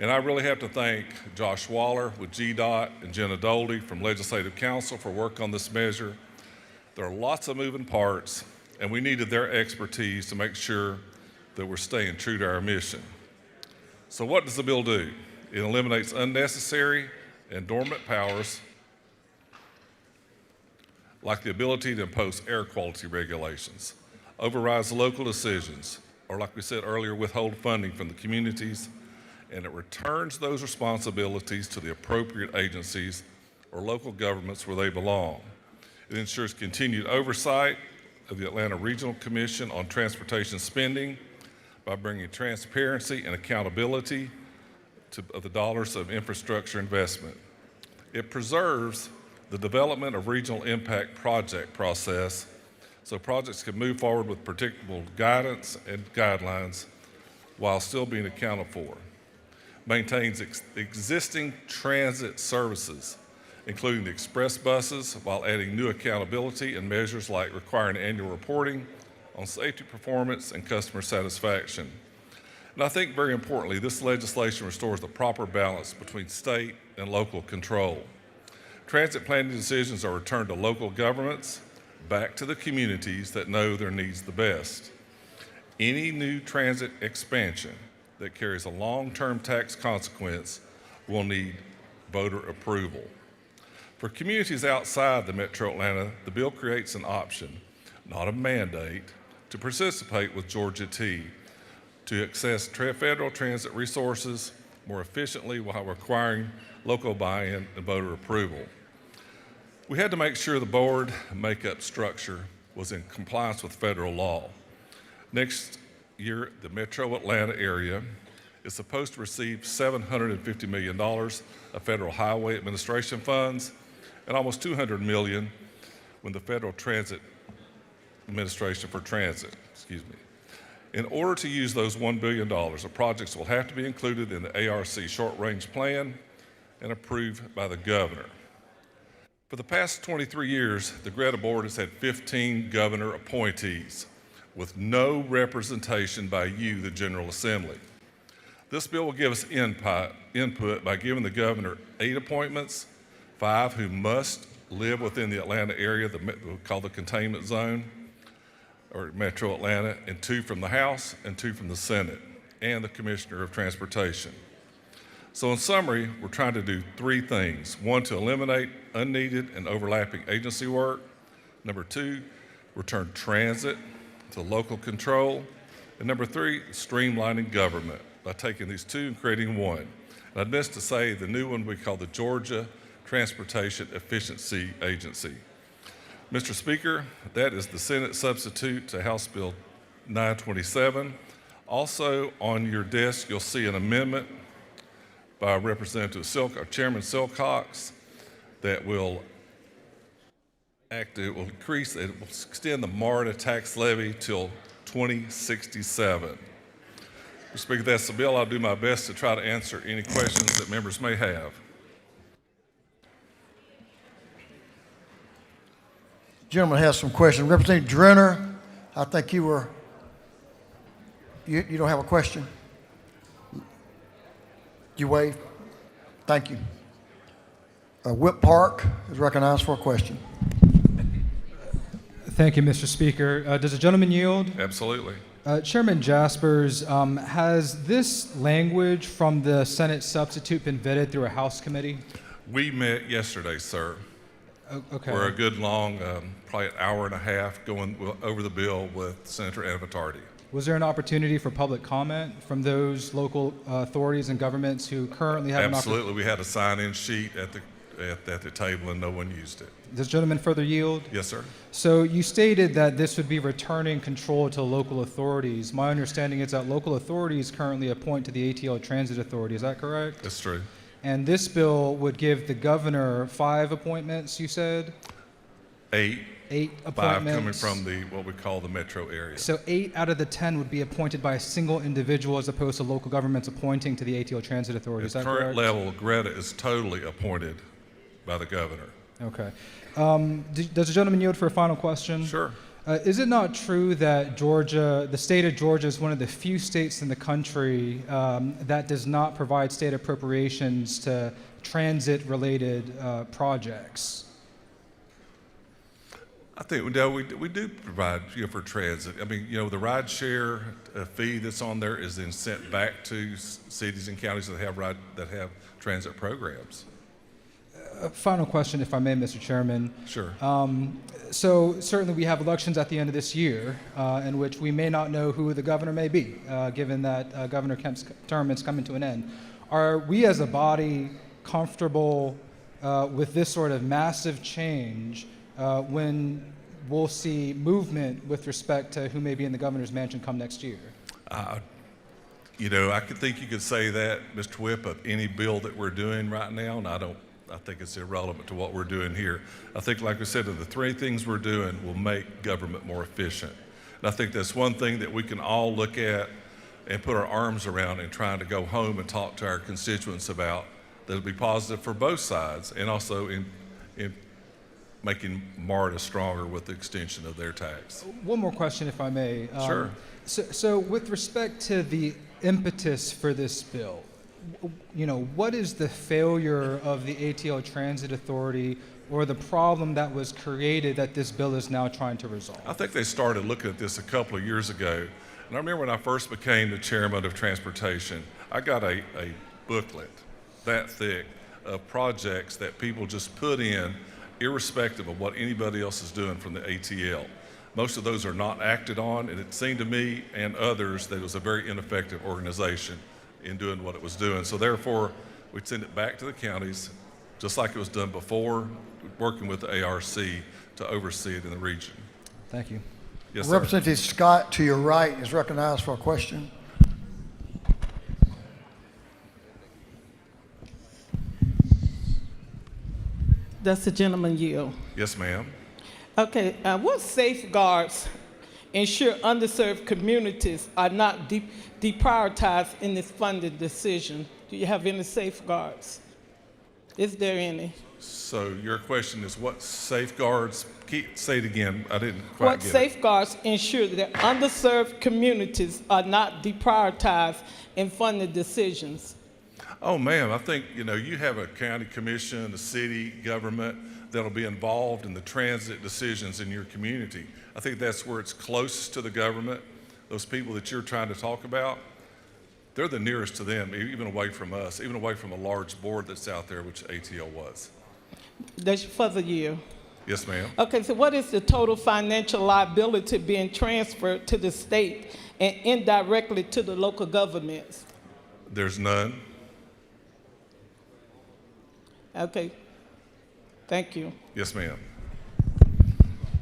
And I really have to thank Josh Waller with GDOT and Jenna Doldy from Legislative Council for work on this measure. There are lots of moving parts, and we needed their expertise to make sure that we're staying true to our mission. So what does the bill do? It eliminates unnecessary and dormant powers like the ability to impose air quality regulations, overrides local decisions, or like we said earlier, withhold funding from the communities, and it returns those responsibilities to the appropriate agencies or local governments where they belong. It ensures continued oversight of the Atlanta Regional Commission on transportation spending by bringing transparency and accountability of the dollars of infrastructure investment. It preserves the development of regional impact project process so projects can move forward with predictable guidance and guidelines while still being accounted for. Maintains existing transit services, including the express buses, while adding new accountability and measures like requiring annual reporting on safety performance and customer satisfaction. And I think very importantly, this legislation restores the proper balance between state and local control. Transit planning decisions are returned to local governments, back to the communities that know their needs the best. Any new transit expansion that carries a long-term tax consequence will need voter approval. For communities outside the Metro Atlanta, the bill creates an option, not a mandate, to participate with Georgia T to access federal transit resources more efficiently while requiring local buy-in and voter approval. We had to make sure the board makeup structure was in compliance with federal law. Next year, the Metro Atlanta area is supposed to receive $750 million of federal highway administration funds and almost $200 million when the Federal Transit Administration for Transit, In order to use those $1 billion, the projects will have to be included in the ARC short-range plan and approved by the governor. For the past 23 years, the Greta Board has had 15 governor appointees with no representation by you, the General Assembly. This bill will give us input by giving the governor 8 appointments, 5 who must live within the Atlanta area, we call the containment zone, or Metro Atlanta, and 2 from the House and 2 from the Senate, and the Commissioner of Transportation. So in summary, we're trying to do 3 things. 1, to eliminate unneeded and overlapping agency work. Number 2, return transit to local control. And number 3, streamlining government by taking these 2 and creating 1. And I'd miss to say the new one we call the Georgia Transportation Efficiency Agency. Mr. Speaker, that is the Senate substitute to House Bill 927. Also on your desk, you'll see an amendment by Representative Chairman Silcox that will extend the MARTA tax levy till 2067. Mr. Speaker, that's the bill. I'll do my best to try to answer any questions that members may have. Gentleman has some questions. Representative Drenner, I think you don't have a question? You wave? Thank you. Whip Park is recognized for a question. Thank you, Mr. Speaker. Does the gentleman yield? Absolutely. Chairman Jaspers, has this language from the Senate substitute been vetted through a House committee? We met yesterday, sir. Okay. For a good long, probably an hour and a half going over the bill with Senator Anavitardi. Was there an opportunity for public comment from those local authorities and governments who currently have Absolutely. We had a sign-in sheet at the table and no one used it. Does the gentleman further yield? Yes, sir. So you stated that this would be returning control to local authorities. My understanding is that local authorities currently appoint to the ATL Transit Authority. Is that correct? That's true. And this bill would give the governor 5 appointments, you said? 8 appointments. 5 coming from what we call the metro area. So 8 out of the 10 would be appointed by a single individual as opposed to local governments appointing to the ATL Transit Authority. Is that correct? At current level, Greta is totally appointed by the governor. Okay. Does the gentleman yield for a final question? Sure. Is it not true that the state of Georgia is one of the few states in the country that does not provide state appropriations to transit-related projects? I think we do provide for transit. I mean, the ride share fee that's on there is then sent back to cities and counties that have transit programs. Final question, if I may, Mr. Chairman. Sure. So certainly we have elections at the end of this year in which we may not know who the governor may be, given that Governor Kemp's term is coming to an end. Are we as a body comfortable with this sort of massive change when we'll see movement with respect to who may be in the governor's mansion come next year? I could think you could say that, Mr. Whip, of any bill that we're doing right now, and I don't I think it's irrelevant to what we're doing here. I think, like we said, the three things we're doing will make government more efficient. And I think that's one thing that we can all look at and put our arms around and trying to go home and talk to our constituents about that'll be positive for both sides, and also in making MARTA stronger with the extension of their tax. One more question, if I may. Sure. So with respect to the impetus for this bill, what is the failure of the ATL Transit Authority or the problem that was created that this bill is now trying to resolve? I think they started looking at this a couple of years ago. And I remember when I first became the chairman of transportation, I got a booklet that thick of projects that people just put in irrespective of what anybody else is doing from the ATL. Most of those are not acted on, and it seemed to me and others that it was a very ineffective organization in doing what it was doing. So therefore, we'd send it back to the counties, just like it was done before, working with the ARC to oversee it in the region. Thank you. Yes, sir. Representative Scott, to your right, is recognized for a question. Does the gentleman yield? Yes, ma'am. Okay, what safeguards ensure underserved communities are not deprioritized in this funding decision? Do you have any safeguards? Is there any? So your question is what safeguards, say it again, I didn't quite What get it. safeguards ensure that underserved communities are not deprioritized in funding decisions? Oh, ma'am, I think, you have a county commission, a city government that'll be involved in the transit decisions in your community. I think that's where it's closest to the government. Those people that you're trying to talk about, they're the nearest to them, even away from us, even away from a large board that's out there, which ATL was. That's for the year. Yes, ma'am. Okay, so what is the total financial liability being transferred to the state and indirectly to the local governments? There's none. Okay, thank you. Yes, ma'am.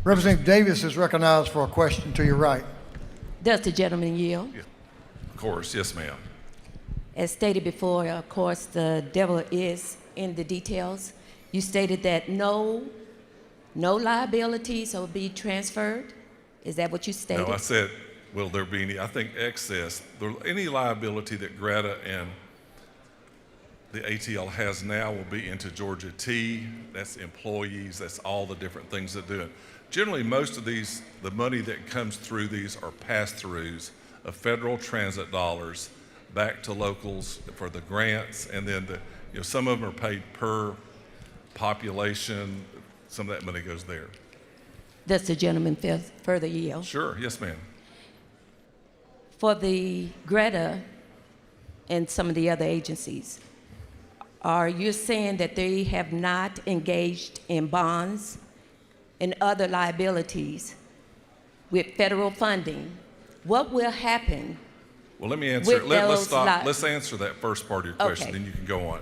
Representative Davis is recognized for a question to your right. Does the gentleman yield? Yeah. Of course, yes, ma'am. As stated before, of course, the devil is in the details. You stated that no liabilities will be transferred. Is that what you stated? No, I said, will there be any, I think excess, any liability that Greta and the ATL has now will be into Georgia T, that's employees, that's all the different things that do it. Generally, most of these, the money that comes through these are pass-throughs of federal transit dollars back to locals for the grants, and then some of them are paid per population. Some of that money goes there. Does the gentleman further yield? Sure, yes, ma'am. For the Greta and some of the other agencies, are you saying that they have not engaged in bonds and other liabilities with federal funding? What will happen? Well, let me answer. Let's stop. li- Let's answer that first part of your question, Okay. then you can go on.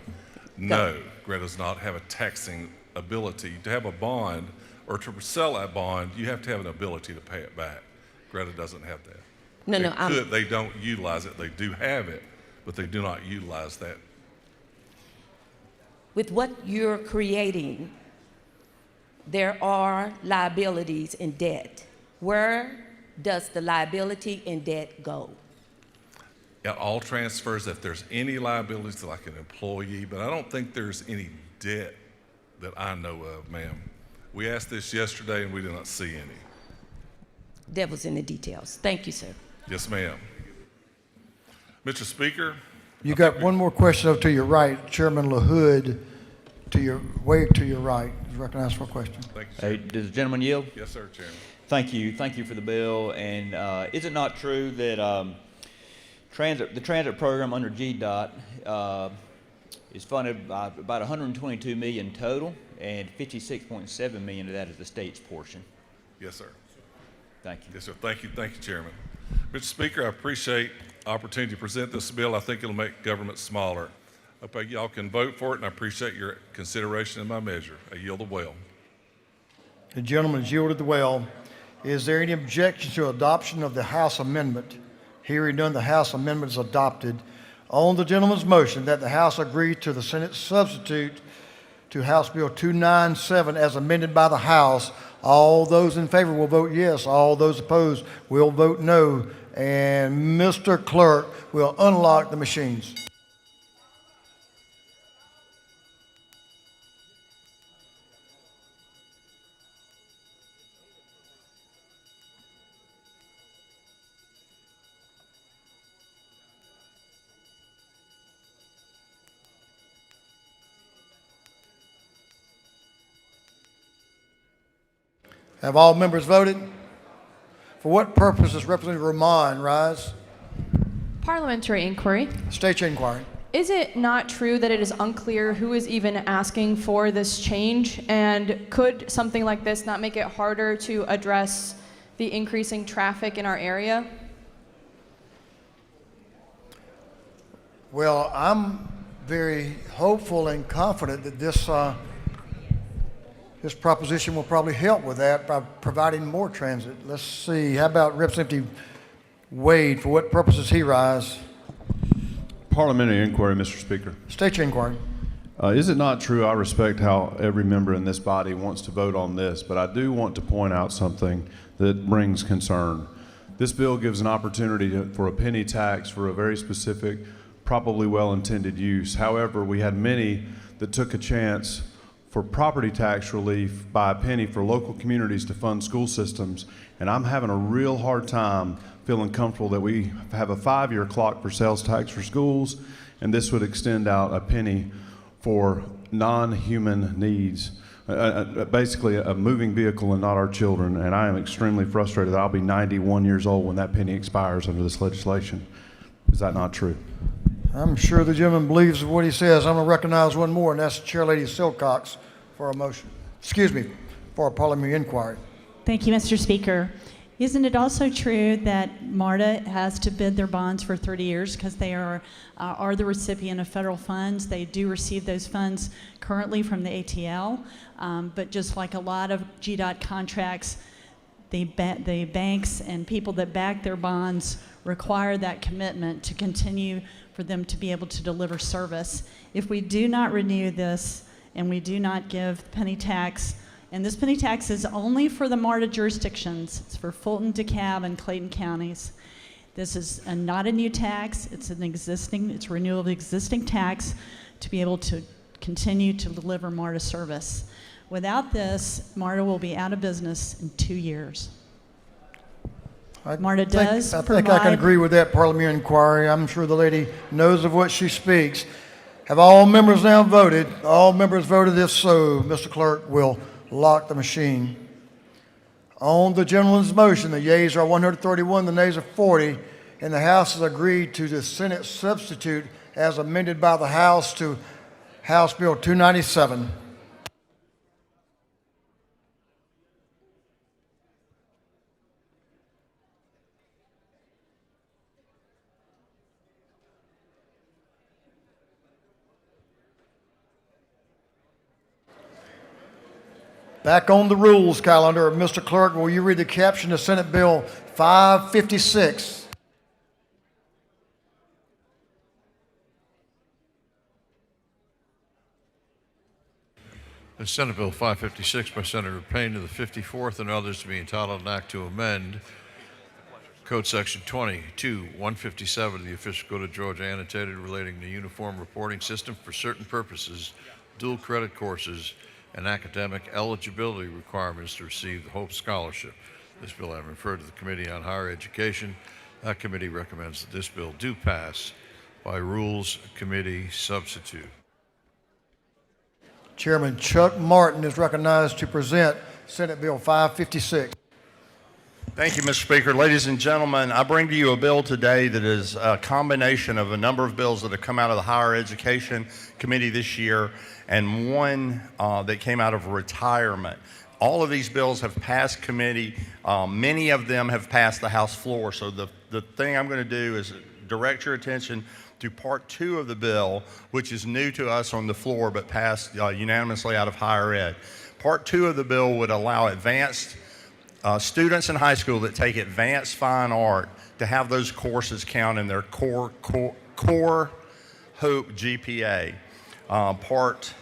No, Greta does not have a taxing ability. To have a bond or to sell that bond, you have to have an ability to pay it back. Greta doesn't have that. They don't utilize it. They do have it, but they do not utilize that. With what you're creating, there are liabilities and debt. Where does the liability and debt go? Yeah, all transfers, if there's any liabilities like an employee, but I don't think there's any debt that I know of, ma'am. We asked this yesterday and we did not see any. Devil's in the details. Thank you, sir. Yes, ma'am. Mr. Speaker. You got one more question up to your right. Chairman LaHood, way to your right, is recognized for a question. Thank you, sir. Hey, does the gentleman yield? Yes, sir, Chairman. Thank you. Thank you for the bill. And is it not true that the transit program under GDOT is funded by about $122 million total, and $56.7 million of that is the state's portion? Yes, sir. Thank you. Yes, sir. Thank you, Chairman. Mr. Speaker, I appreciate the opportunity to present this bill. I think it'll make government smaller. I hope y'all can vote for it, and I appreciate your consideration of my measure. I yield the well. The gentleman has yielded the well. Is there any objection to adoption of the House amendment? Hearing none, the House amendment is adopted. On the gentleman's motion that the House agree to the Senate substitute to House Bill 297 as amended by the House. All those in favor will vote yes. All those opposed will vote no. And Mr. Clerk will unlock the machines. Have all members voted? For what purpose does Representative Rahman rise? Parliamentary inquiry. State your inquiry. Is it not true that it is unclear who is even asking for this change? And could something like this not make it harder to address the increasing traffic in our area? Well, I'm very hopeful and confident that this proposition will probably help with that by providing more transit. Let's see, how about Representative Wade? For what purpose does he rise? Parliamentary inquiry, Mr. Speaker. State your inquiry. Is it not true, I respect how every member in this body wants to vote on this, but I do want to point out something that brings concern. This bill gives an opportunity for a penny tax for a very specific, probably well-intended use. However, we had many that took a chance for property tax relief by a penny for local communities to fund school systems, and I'm having a real hard time feeling comfortable that we have a 5-year clock for sales tax for schools, and this would extend out a penny for non-human needs, basically a moving vehicle and not our children, and I am extremely frustrated that I'll be 91 years old when that penny expires under this legislation. Is that not true? I'm sure the gentleman believes what he says. I'm going to recognize one more, and that's Chair Lady Silcox for a motion. Excuse me, for a parliamentary inquiry. Thank you, Mr. Speaker. Isn't it also true that MARTA has to bid their bonds for 30 years because they are the recipient of federal funds? They do receive those funds currently from the ATL, but just like a lot of GDOT contracts, the banks and people that back their bonds require that commitment to continue for them to be able to deliver service. If we do not renew this and we do not give penny tax, and this penny tax is only for the MARTA jurisdictions, it's for Fulton, DeKalb, and Clayton counties. This is not a new tax, it's renewal of existing tax to be able to continue to deliver MARTA service. Without this, MARTA will be out of business in 2 years. MARTA does I think I can agree with that parliamentary inquiry. I'm sure the lady knows of what she speaks. Have all members now voted? All members voted. If so, Mr. Clerk will lock the machine. On the gentleman's motion, the yeas are 131, the nays are 40, and the House has agreed to the Senate substitute as amended by the House to House Bill 297. Back on the rules calendar, Mr. Clerk, will you read the caption of Senate Bill 556? The Senate Bill 556 by Senator Payne to the 54th and others to be entitled an act to amend Code Section 22-157 of the Official Code of Georgia annotated relating to uniform reporting system for certain purposes, dual credit courses, and academic eligibility requirements to receive the Hope Scholarship. This bill having referred to the Committee on Higher Education. That committee recommends that this bill do pass by Rules Committee substitute. Chairman Chuck Martin is recognized to present Senate Bill 556. Thank you, Mr. Speaker. Ladies and gentlemen, I bring to you a bill today that is a combination of a number of bills that have come out of the Higher Education Committee this year and one that came out of retirement. All of these bills have passed committee. Many of them have passed the House floor. So the thing I'm going to do is direct your attention to Part 2 of the bill, which is new to us on the floor but passed unanimously out of higher ed. Part 2 of the bill would allow advanced students in high school that take advanced fine art to have those courses count in their core Hope GPA. Part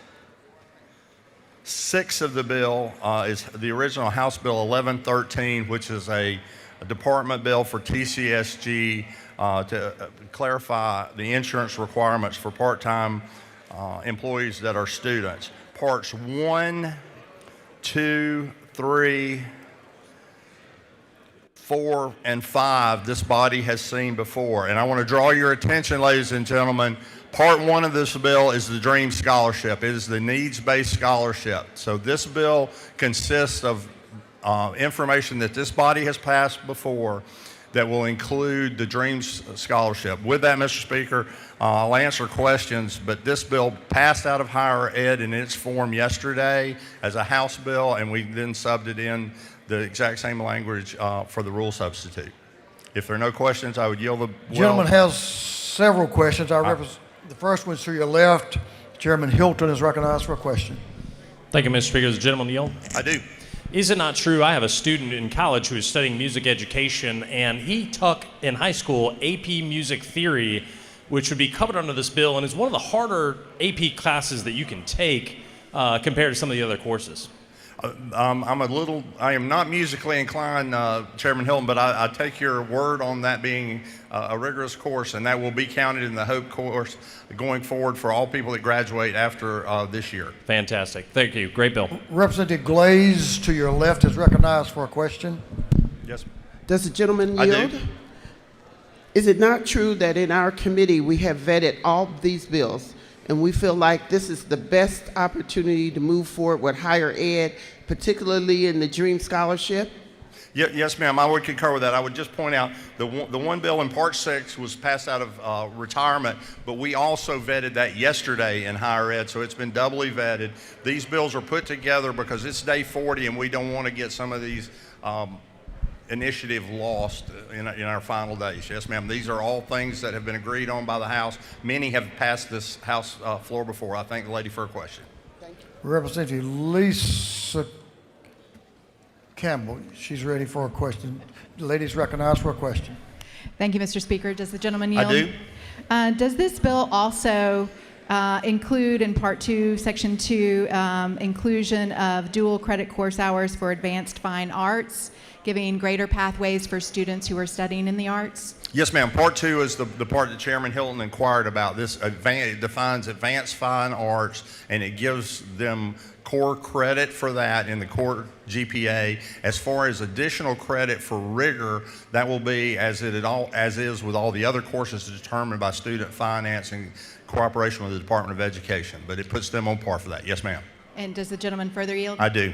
6 of the bill is the original House Bill 1113, which is a department bill for TCSG to clarify the insurance requirements for part-time employees that are students. Parts 1, 2, 3, 4, and 5, this body has seen before. And I want to draw your attention, ladies and gentlemen, Part 1 of this bill is the Dream Scholarship. It is the needs-based scholarship. So this bill consists of information that this body has passed before that will include the Dreams Scholarship. With that, Mr. Speaker, I'll answer questions, but this bill passed out of higher ed in its form yesterday as a House bill, and we then subbed it in the exact same language for the rule substitute. If there are no questions, I would yield the Gentleman has several questions. The first one's to your left. Chairman Hilton is recognized for a question. Thank you, Mr. Speaker. Does the gentleman yield? I do. Is it not true? I have a student in college who is studying music education, and he took in high school AP Music Theory, which would be covered under this bill, and is one of the harder AP classes that you can take compared to some of the other courses. I am not musically inclined, Chairman Hilton, but I take your word on that being a rigorous course, and that will be counted in the HOPE course going forward for all people that graduate after this year. Fantastic. Thank you. Great bill. Representative Glaze to your left is recognized for a question. Yes. Does the gentleman yield? I do. Is it not true that in our committee we have vetted all these bills, and we feel like this is the best opportunity to move forward with higher ed, particularly in the Dream Scholarship? Yes, ma'am, I would concur with that. I would just point out the one bill in Part 6 was passed out of retirement, but we also vetted that yesterday in higher ed, so it's been doubly vetted. These bills are put together because it's day 40 and we don't want to get some of these initiative lost in our final days. Yes, ma'am, these are all things that have been agreed on by the House. Many have passed this House floor before. I thank the lady for a question. Representative Lisa Campbell, she's ready for a question. The lady's recognized for a question. Thank you, Mr. Speaker. Does the gentleman yield? I do. Does this bill also include in Part 2, Section 2, inclusion of dual credit course hours for advanced fine arts, giving greater pathways for students who are studying in the arts? Yes, ma'am. Part 2 is the part that Chairman Hilton inquired about. This it defines advanced fine arts, and it gives them core credit for that in the core GPA. As far as additional credit for rigor, that will be as is with all the other courses determined by student finance in cooperation with the Department of Education. But it puts them on par for that. Yes, ma'am. And does the gentleman further yield? I do.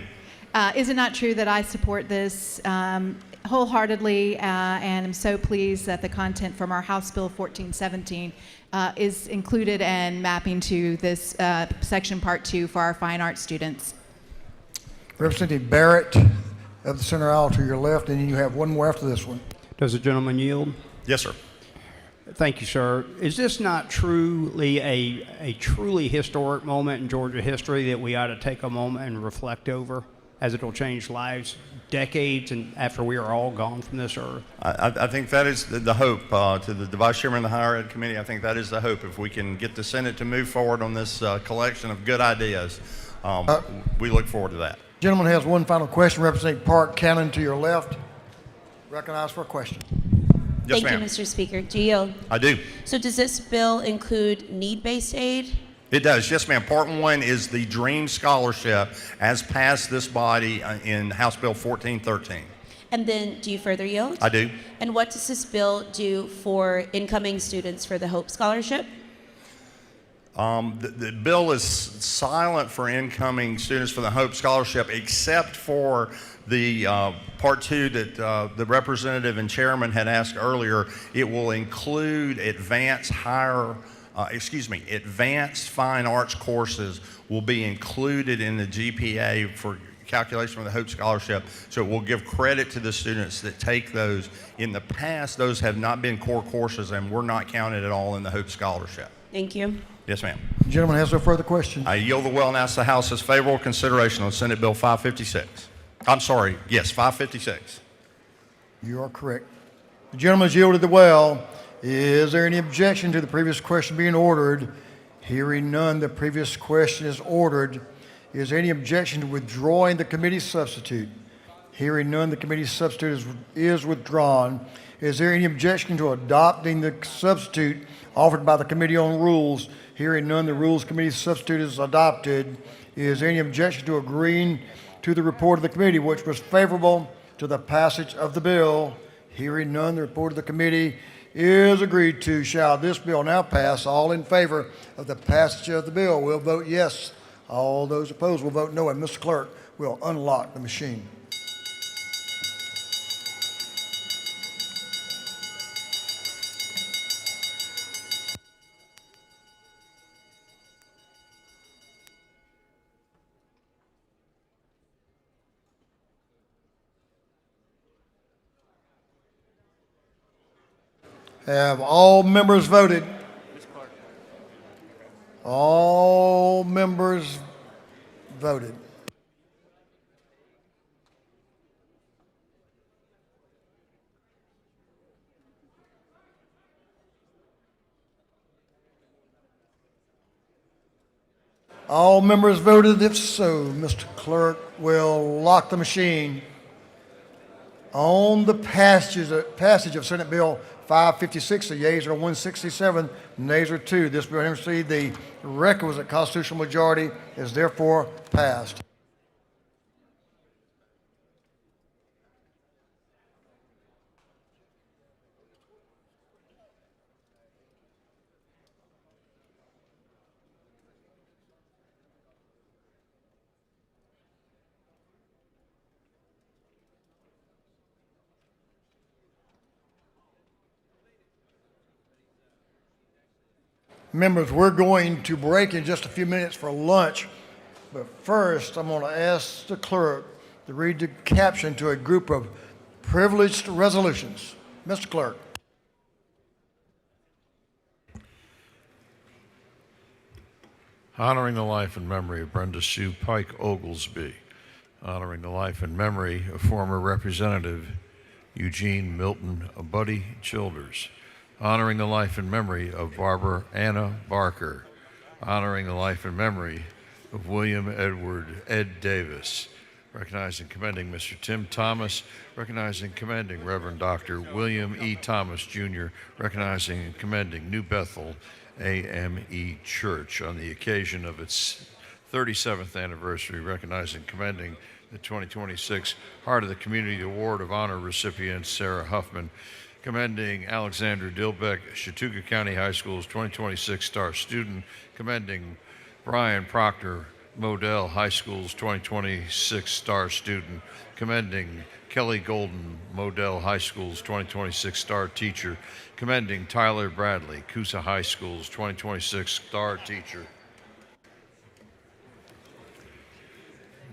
Is it not true that I support this wholeheartedly and am so pleased that the content from our House Bill 1417 is included and mapping to this section Part 2 for our fine arts students? Representative Barrett of the center aisle to your left, and then you have one more after this one. Does the gentleman yield? Yes, sir. Thank you, sir. Is this not truly a truly historic moment in Georgia history that we ought to take a moment and reflect over, as it will change lives decades and after we are all gone from this earth? I think that is the hope. To the Vice Chairman of the Higher Ed Committee, I think that is the hope. If we can get the Senate to move forward on this collection of good ideas, we look forward to that. Gentleman has one final question. Representative Park Cannon to your left. Recognized for a question. Yes, Thank you, ma'am. Mr. Speaker. Do you yield? I do. So does this bill include need-based aid? It does, yes, ma'am. Part 1 is the Dream Scholarship as passed this body in House Bill 1413. And then do you further yield? I do. And what does this bill do for incoming students for the HOPE Scholarship? The bill is silent for incoming students for the HOPE Scholarship, except for the Part 2 that the representative and chairman had asked earlier. It will include advanced fine arts courses will be included in the GPA for calculation of the HOPE Scholarship, so it will give credit to the students that take those. In the past, those have not been core courses and were not counted at all in the HOPE Scholarship. Thank you. Yes, ma'am. The gentleman has no further questions. I yield the will and ask the House's favorable consideration on Senate Bill 556. I'm sorry, yes, 556. You are correct. The gentleman has yielded the well. Is there any objection to the previous question being ordered? Hearing none, the previous question is ordered. Is there any objection to withdrawing the committee substitute? Hearing none, the committee substitute is withdrawn. Is there any objection to adopting the substitute offered by the Committee on Rules? Hearing none, the Rules Committee substitute is adopted. Is there any objection to agreeing to the report of the committee, which was favorable to the passage of the bill? Hearing none, the report of the committee is agreed to. Shall this bill now pass? All in favor of the passage of the bill will vote yes. All those opposed will vote no. And Mr. Clerk will unlock the machine. Have all members voted? All members voted. All members voted. If so, Mr. Clerk will lock the machine. On the passage of Senate Bill 556, the yeas are 167, nays are 2. This bill has received the requisite constitutional majority, is therefore passed. Members, we're going to break in just a few minutes for lunch, but first I'm going to ask the clerk to read the caption to a group of privileged resolutions. Mr. Clerk. Honoring the life and memory of Brenda Sue Pike Oglesby. Honoring the life and memory of former Representative Eugene Milton Buddy Childers. Honoring the life and memory of Barbara Anna Barker. Honoring the life and memory of William Edward Ed Davis. Recognizing and commending Mr. Tim Thomas. Recognizing and commending Reverend Dr. William E. Thomas, Jr. Recognizing and commending New Bethel AME Church on the occasion of its 37th anniversary. Recognizing and commending the 2026 Heart of the Community Award of Honor recipient Sarah Huffman. Commending Alexandra Dilbeck, Chattooga County High School's 2026 Star Student. Commending Brian Proctor, Modell High School's 2026 Star Student. Commending Kelly Golden, Modell High School's 2026 Star Teacher. Commending Tyler Bradley, Coosa High School's 2026 Star Teacher.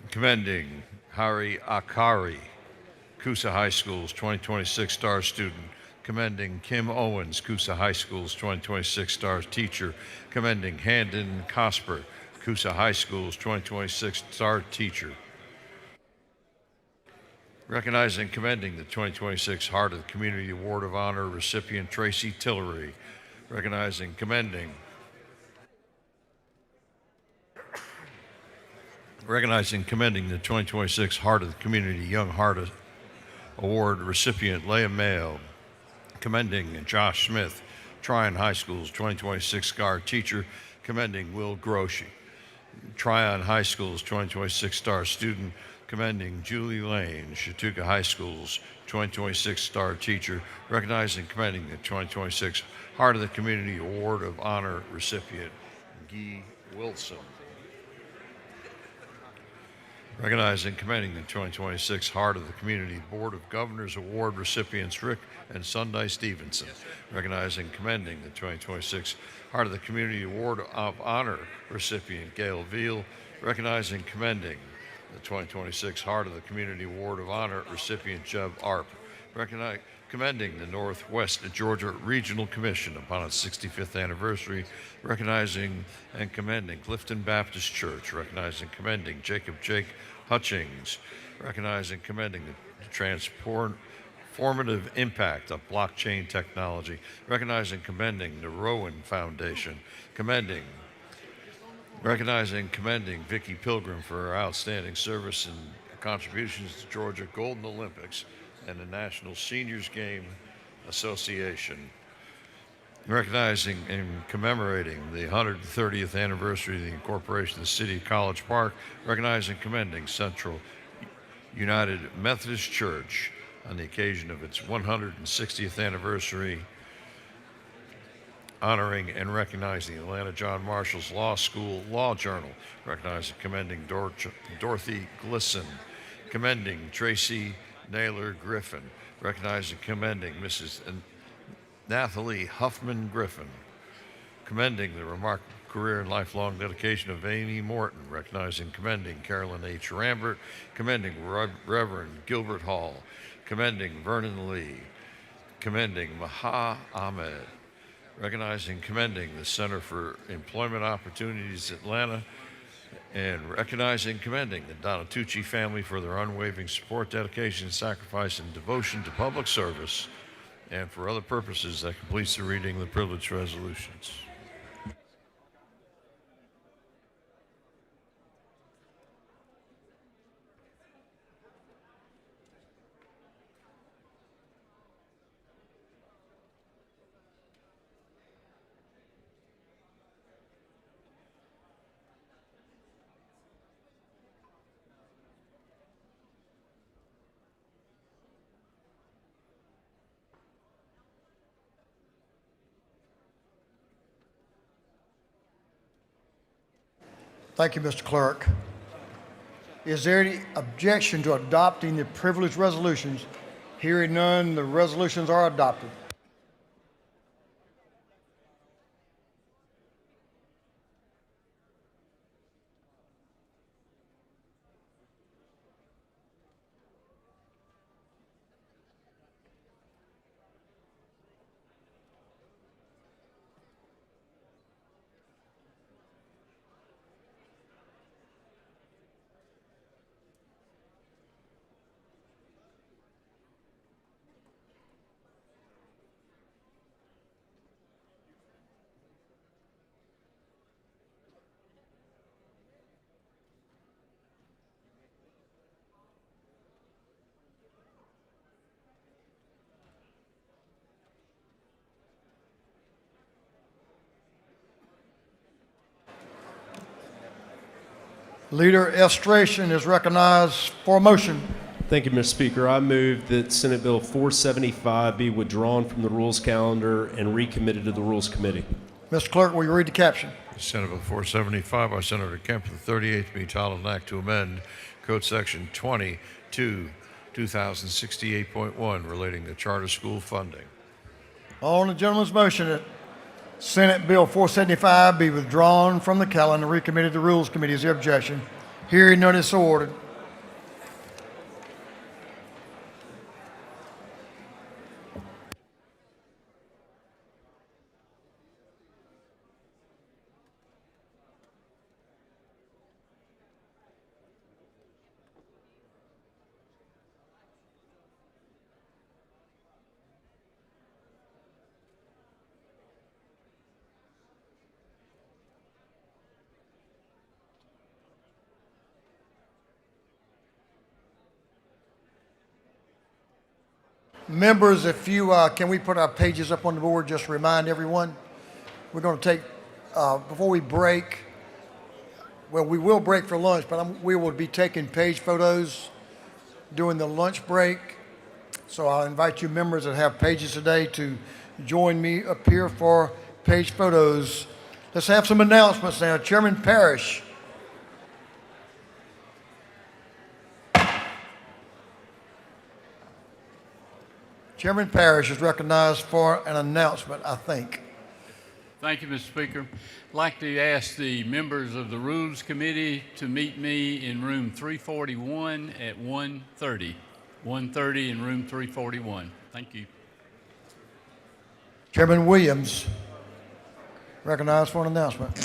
Commending Hari Akari, Coosa High School's 2026 Star Student. Commending Kim Owens, Coosa High School's 2026 Star Teacher. Commending Handon Cosper, Coosa High School's 2026 Star Teacher. Recognizing and commending the 2026 Heart of the Community Award of Honor recipient Tracy Tillery. Recognizing and commending. Recognizing and commending the 2026 Heart of the Community Young Heart Award recipient Leah Mayo. Commending Josh Smith, Tryon High School's 2026 Star Teacher. Commending Will Groshi, Tryon High School's 2026 Star Student. Commending Julie Lane, Chattooga High School's 2026 Star Teacher. Recognizing and commending the 2026 Heart of the Community Award of Honor recipient Guy Wilson. Recognizing and commending the 2026 Heart of the Community Board of Governors Award recipients Rick and Sunday Stevenson. Recognizing and commending the 2026 Heart of the Community Award of Honor recipient Gail Veal. Recognizing and commending the 2026 Heart of the Community Award of Honor recipient Jeb Arp. Commending the Northwest Georgia Regional Commission upon its 65th anniversary. Recognizing and commending Clifton Baptist Church. Recognizing and commending Jacob Jake Hutchings. Recognizing and commending the transformative impact of blockchain technology. Recognizing and commending the Rowan Foundation. Commending Recognizing and commending Vicki Pilgrim for her outstanding service and contributions to Georgia Golden Olympics and the National Seniors Game Association. Recognizing and commemorating the 130th anniversary of the incorporation of the City of College Park, recognizing and commending Central United Methodist Church on the occasion of its 160th anniversary, honoring and recognizing the Atlanta John Marshall's Law School Law Journal, recognizing and commending Dorothy Glisson, commending Tracy Naylor Griffin, recognizing and commending Mrs. Nathalie Huffman Griffin, commending the remarkable career and lifelong dedication of Amy Morton, recognizing and commending Carolyn H. Rambert, commending Reverend Gilbert Hall, commending Vernon Lee, commending Maha Ahmed, recognizing and commending the Center for Employment Opportunities Atlanta, and recognizing and commending the Donatucci family for their unwavering support, dedication, sacrifice, and devotion to public service, and for other purposes. That completes the reading of the privileged resolutions. Thank you, Mr. Clerk. Is there any objection to adopting the privileged resolutions? Hearing none, the resolutions are adopted. Leader Estration is recognized for a motion. Thank you, Mr. Speaker. I move that Senate Bill 475 be withdrawn from the Rules calendar and recommitted to the Rules Committee. Mr. Clerk, will you read the caption? Senate Bill 475 by Senator Kemp of the 38th be titled an act to amend Code Section 2068.1 relating to charter school funding. On the gentleman's motion that Senate Bill 475 be withdrawn from the calendar and recommitted to the Rules Committee. Is there objection? Hearing none, is so ordered. Members, if you can we put our pages up on the board just to remind everyone? We're going to take, before we break, well, we will break for lunch, but we will be taking page photos during the lunch break. So I'll invite you members that have pages today to join me up here for page photos. Let's have some announcements now. Chairman Parrish. Chairman Parrish is recognized for an announcement, I think. Thank you, Mr. Speaker. I'd like to ask the members of the Rules Committee to meet me in room 341 at 1:30. 1:30 in room 341. Thank you. Chairman Williams, recognized for an announcement.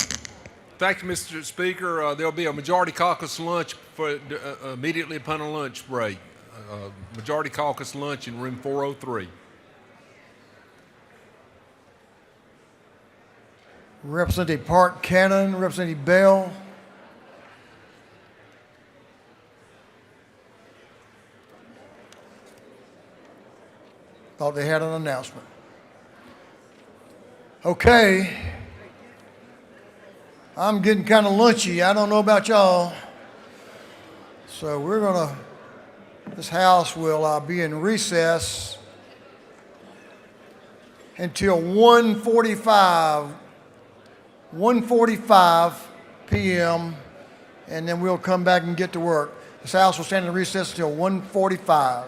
Thank you, Mr. Speaker. There'll be a majority caucus lunch for immediately upon a lunch break. Majority caucus lunch in room 403. Representative Park Cannon, Representative Bell. Thought they had an announcement. Okay. I'm getting kind of lunchy. I don't know about y'all. So this House will be in recess until 1:45 p.m., and then we'll come back and get to work. This House will stand in recess until 1:45.